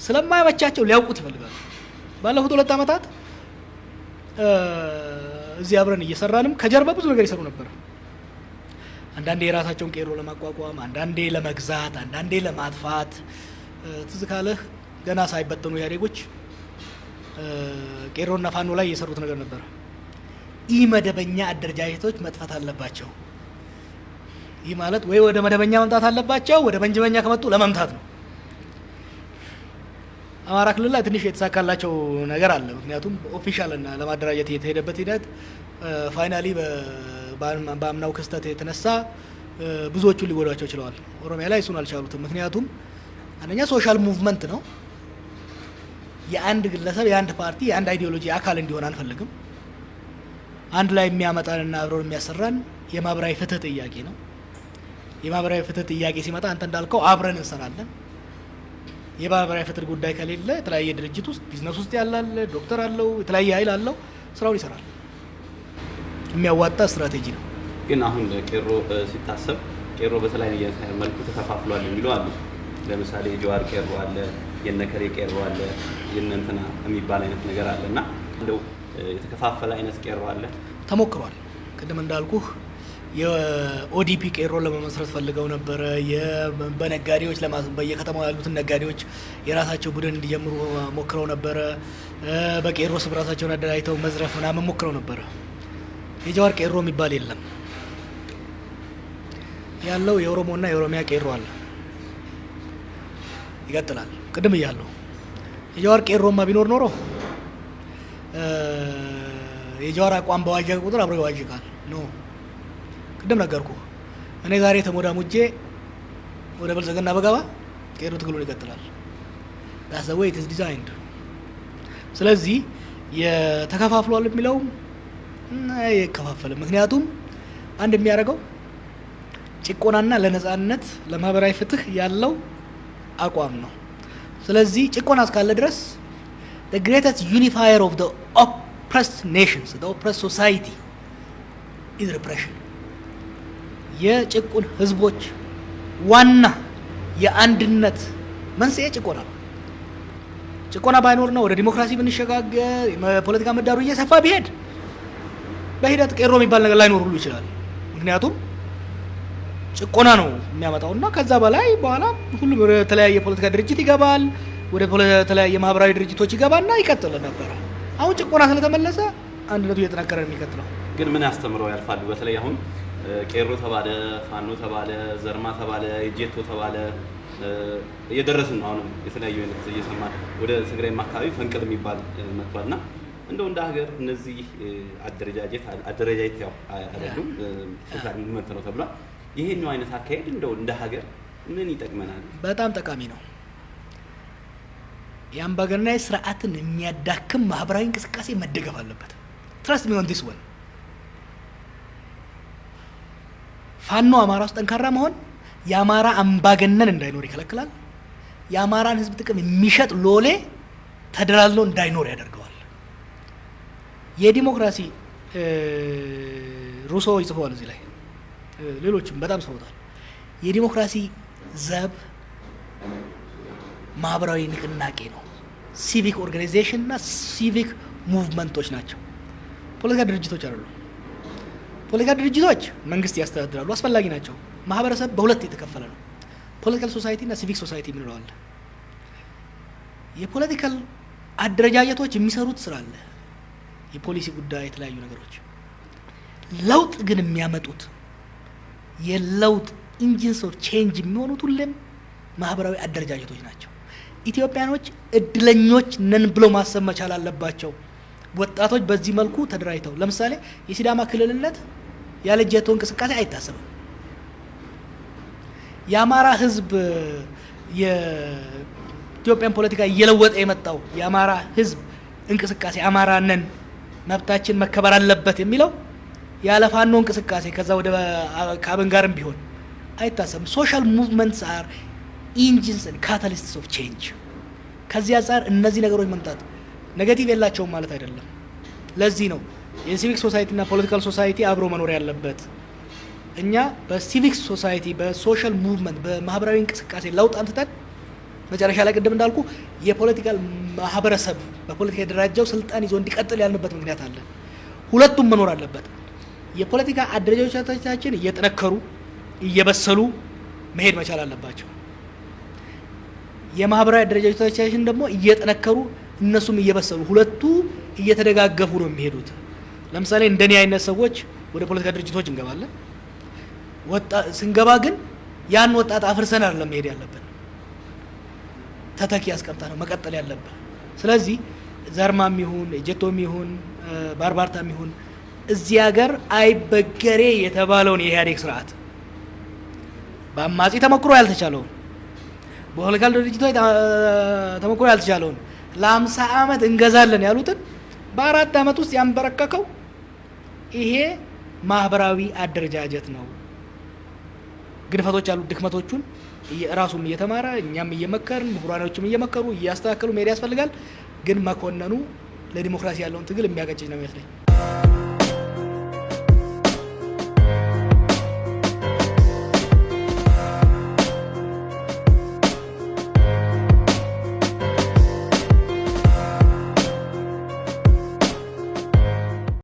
ስለማይመቻቸው ሊያውቁት ይፈልጋሉ። ባለፉት 2 ዓመታት እዚህ አብረን እየሰራንም ከጀርባ ብዙ ነገር ይሰሩ ነበር። አንዳንዴ የራሳቸውን ቄሮ ለማቋቋም፣ አንዳንዴ ለመግዛት፣ አንዳንዴ ለማጥፋት። ትዝ ካለህ ገና ሳይበተኑ ኢህአዴጎች ቄሮና ፋኖ ላይ የሰሩት ነገር ነበር። ኢ መደበኛ አደረጃጀቶች መጥፋት አለባቸው። ይህ ማለት ወይ ወደ መደበኛ መምጣት አለባቸው፣ ወደ መደበኛ ከመጡ ለመምታት ነው። አማራ ክልል ላይ ትንሽ የተሳካላቸው ነገር አለ። ምክንያቱም ኦፊሻልና ለማደራጀት የተሄደበት ሂደት ፋይናሊ በአምናው ክስተት የተነሳ ብዙዎቹን ሊጎዷቸው ችለዋል። ኦሮሚያ ላይ እሱን አልቻሉትም። ምክንያቱም አንደኛ ሶሻል ሙቭመንት ነው። የአንድ ግለሰብ የአንድ ፓርቲ የአንድ አይዲዮሎጂ አካል እንዲሆን አንፈልግም። አንድ ላይ የሚያመጣንና አብረን የሚያሰራን የማህበራዊ ፍትህ ጥያቄ ነው። የማህበራዊ ፍትህ ጥያቄ ሲመጣ አንተ እንዳልከው አብረን እንሰራለን። የማህበራዊ ፍትህ ጉዳይ ከሌለ የተለያየ ድርጅት ውስጥ ቢዝነስ ውስጥ ያላል ዶክተር አለው የተለያየ ኃይል አለው ስራውን ይሰራል። የሚያዋጣ ስትራቴጂ ነው። ግን አሁን ቄሮ ሲታሰብ ቄሮ በተለያየ መልኩ ተከፋፍሏል የሚሉ አሉ። ለምሳሌ የጀዋር ቄሮ አለ፣ የነከሬ ቄሮ አለ፣ የነንትና የሚባል አይነት ነገር አለ እና እንደው የተከፋፈለ አይነት ቄሮ አለ ተሞክሯል። ቅድም እንዳልኩህ የኦዲፒ ቄሮ ለመመስረት ፈልገው ነበረ። በነጋዴዎች በየከተማው ያሉትን ነጋዴዎች የራሳቸው ቡድን እንዲጀምሩ ሞክረው ነበረ። በቄሮ ስም ራሳቸውን አደራጅተው መዝረፍ ምናምን ሞክረው ነበረ። የጀዋር ቄሮ የሚባል የለም። ያለው የኦሮሞና የኦሮሚያ ቄሮ አለ። ይቀጥላል። ቅድም እያለሁ የጀዋር ቄሮማ ቢኖር ኖሮ የጀዋር አቋም በዋጀቀ ቁጥር አብሮ ይዋጅቃል። ኖ ቅድም ነገርኩ። እኔ ዛሬ ተሞዳሙጄ ወደ ብልጽግና በገባ ቄሮ ትግሉን ይቀጥላል። that's the way it is designed። ስለዚህ የተከፋፍሏል የሚለው አይከፋፈልም። ምክንያቱም አንድ የሚያደርገው ጭቆናና ለነጻነት ለማህበራዊ ፍትህ ያለው አቋም ነው። ስለዚህ ጭቆና እስካለ ድረስ the greatest unifier of the oppressed nations, the oppressed society is repression. የጭቁን ህዝቦች ዋና የአንድነት መንስኤ ጭቆና ነው። ጭቆና ባይኖር ነው ወደ ዲሞክራሲ ብንሸጋገር የፖለቲካ ምህዳሩ እየሰፋ ቢሄድ በሂደት ቄሮ የሚባል ነገር ላይኖር ሁሉ ይችላል። ምክንያቱም ጭቆና ነው የሚያመጣውና ከዛ በላይ በኋላ ሁሉም ወደ ተለያየ ፖለቲካ ድርጅት ይገባል፣ ወደ ተለያየ ማህበራዊ ድርጅቶች ይገባና ይቀጥል ነበር። አሁን ጭቆና ስለተመለሰ አንድነቱ እየተጠናከረ ነው የሚቀጥለው። ግን ምን ያስተምረው ያልፋሉ? በተለይ አሁን ቄሮ ተባለ፣ ፋኖ ተባለ፣ ዘርማ ተባለ፣ ጄቶ ተባለ እየደረስን ነው። አሁንም የተለያዩ አይነት እየሰማን ወደ ትግራይ አካባቢ ፈንቅል የሚባል መጥቷልና እንደው እንደ ሀገር እነዚህ አደረጃጀት ያው አይደሉም ሶሻል ሙቭመንት ነው ተብሏል። ይሄኛው አይነት አካሄድ እንደው እንደ ሀገር ምን ይጠቅመናል? በጣም ጠቃሚ ነው። የአምባገነናዊ ስርዓትን የሚያዳክም ማህበራዊ እንቅስቃሴ መደገፍ አለበት። ትረስት ሚ ኦን ዲስ ወን። ፋኖ አማራ ውስጥ ጠንካራ መሆን የአማራ አምባገነን እንዳይኖር ይከለክላል። የአማራን ህዝብ ጥቅም የሚሸጥ ሎሌ ተደላድሎ እንዳይኖር ያደርገዋል። የዲሞክራሲ ሩሶ ይጽፈዋል እዚህ ላይ ሌሎችም በጣም ጽፈውታል። የዲሞክራሲ ዘብ ማህበራዊ ንቅናቄ ነው። ሲቪክ ኦርጋናይዜሽን እና ሲቪክ ሙቭመንቶች ናቸው። ፖለቲካ ድርጅቶች አይደሉም። ፖለቲካ ድርጅቶች መንግስት ያስተዳድራሉ፣ አስፈላጊ ናቸው። ማህበረሰብ በሁለት የተከፈለ ነው። ፖለቲካል ሶሳይቲ እና ሲቪክ ሶሳይቲ የምንለው አለ። የፖለቲካል አደረጃጀቶች የሚሰሩት ስራ አለ፣ የፖሊሲ ጉዳይ፣ የተለያዩ ነገሮች። ለውጥ ግን የሚያመጡት የለውጥ ኢንጂንስ ኦፍ ቼንጅ የሚሆኑት ሁሌም ማህበራዊ አደረጃጀቶች ናቸው። ኢትዮጵያኖች እድለኞች ነን ብሎ ማሰብ መቻል አለባቸው። ወጣቶች በዚህ መልኩ ተደራጅተው ለምሳሌ የሲዳማ ክልልነት ያለ ጄቶ እንቅስቃሴ አይታሰብም። የአማራ ህዝብ የኢትዮጵያን ፖለቲካ እየለወጠ የመጣው የአማራ ህዝብ እንቅስቃሴ አማራ ነን መብታችን መከበር አለበት የሚለው ያለ ፋኖ እንቅስቃሴ ከዛ ወደ ከአብን ጋርም ቢሆን አይታሰብም። ሶሻል ሙቭመንትስ አር ኢንጂንስ ኤንድ ካታሊስትስ ኦፍ ቼንጅ። ከዚህ አንጻር እነዚህ ነገሮች መምጣት ኔጌቲቭ የላቸውም ማለት አይደለም። ለዚህ ነው የሲቪክ ሶሳይቲ እና ፖለቲካል ሶሳይቲ አብሮ መኖር ያለበት። እኛ በሲቪክ ሶሳይቲ በሶሻል ሙቭመንት በማህበራዊ እንቅስቃሴ ለውጥ አንስተን መጨረሻ ላይ ቅድም እንዳልኩ የፖለቲካል ማህበረሰብ በፖለቲካ የደራጀው ስልጣን ይዞ እንዲቀጥል ያልንበት ምክንያት አለ። ሁለቱም መኖር አለበት። የፖለቲካ አደረጃጀቶቻችን እየጠነከሩ እየበሰሉ መሄድ መቻል አለባቸው። የማህበራዊ አደረጃጀቶቻችን ደግሞ እየጠነከሩ እነሱም እየበሰሉ ሁለቱ እየተደጋገፉ ነው የሚሄዱት። ለምሳሌ እንደኔ አይነት ሰዎች ወደ ፖለቲካ ድርጅቶች እንገባለን። ስንገባ ግን ያን ወጣት አፍርሰን አይደለም መሄድ ያለብን፣ ተተኪ ያስቀምጣ ነው መቀጠል ያለብን። ስለዚህ ዘርማም ይሁን ጄቶም ይሁን ባርባርታም ይሁን እዚህ ሀገር አይበገሬ የተባለውን የኢህአዴግ ስርዓት በአማጺ ተሞክሮ ያልተቻለውን በፖለቲካል ድርጅቶች ተሞክሮ ያልተቻለውን ለ50 ዓመት እንገዛለን ያሉትን በ4 ዓመት ውስጥ ያንበረከከው ይሄ ማህበራዊ አደረጃጀት ነው። ግድፈቶች ያሉ ድክመቶቹን ራሱም እየተማረ እኛም እየመከርን ምሁራኖችም እየመከሩ እያስተካከሉ መሄድ ያስፈልጋል። ግን መኮነኑ ለዲሞክራሲ ያለውን ትግል የሚያቀጭ ነው የሚመስለኝ።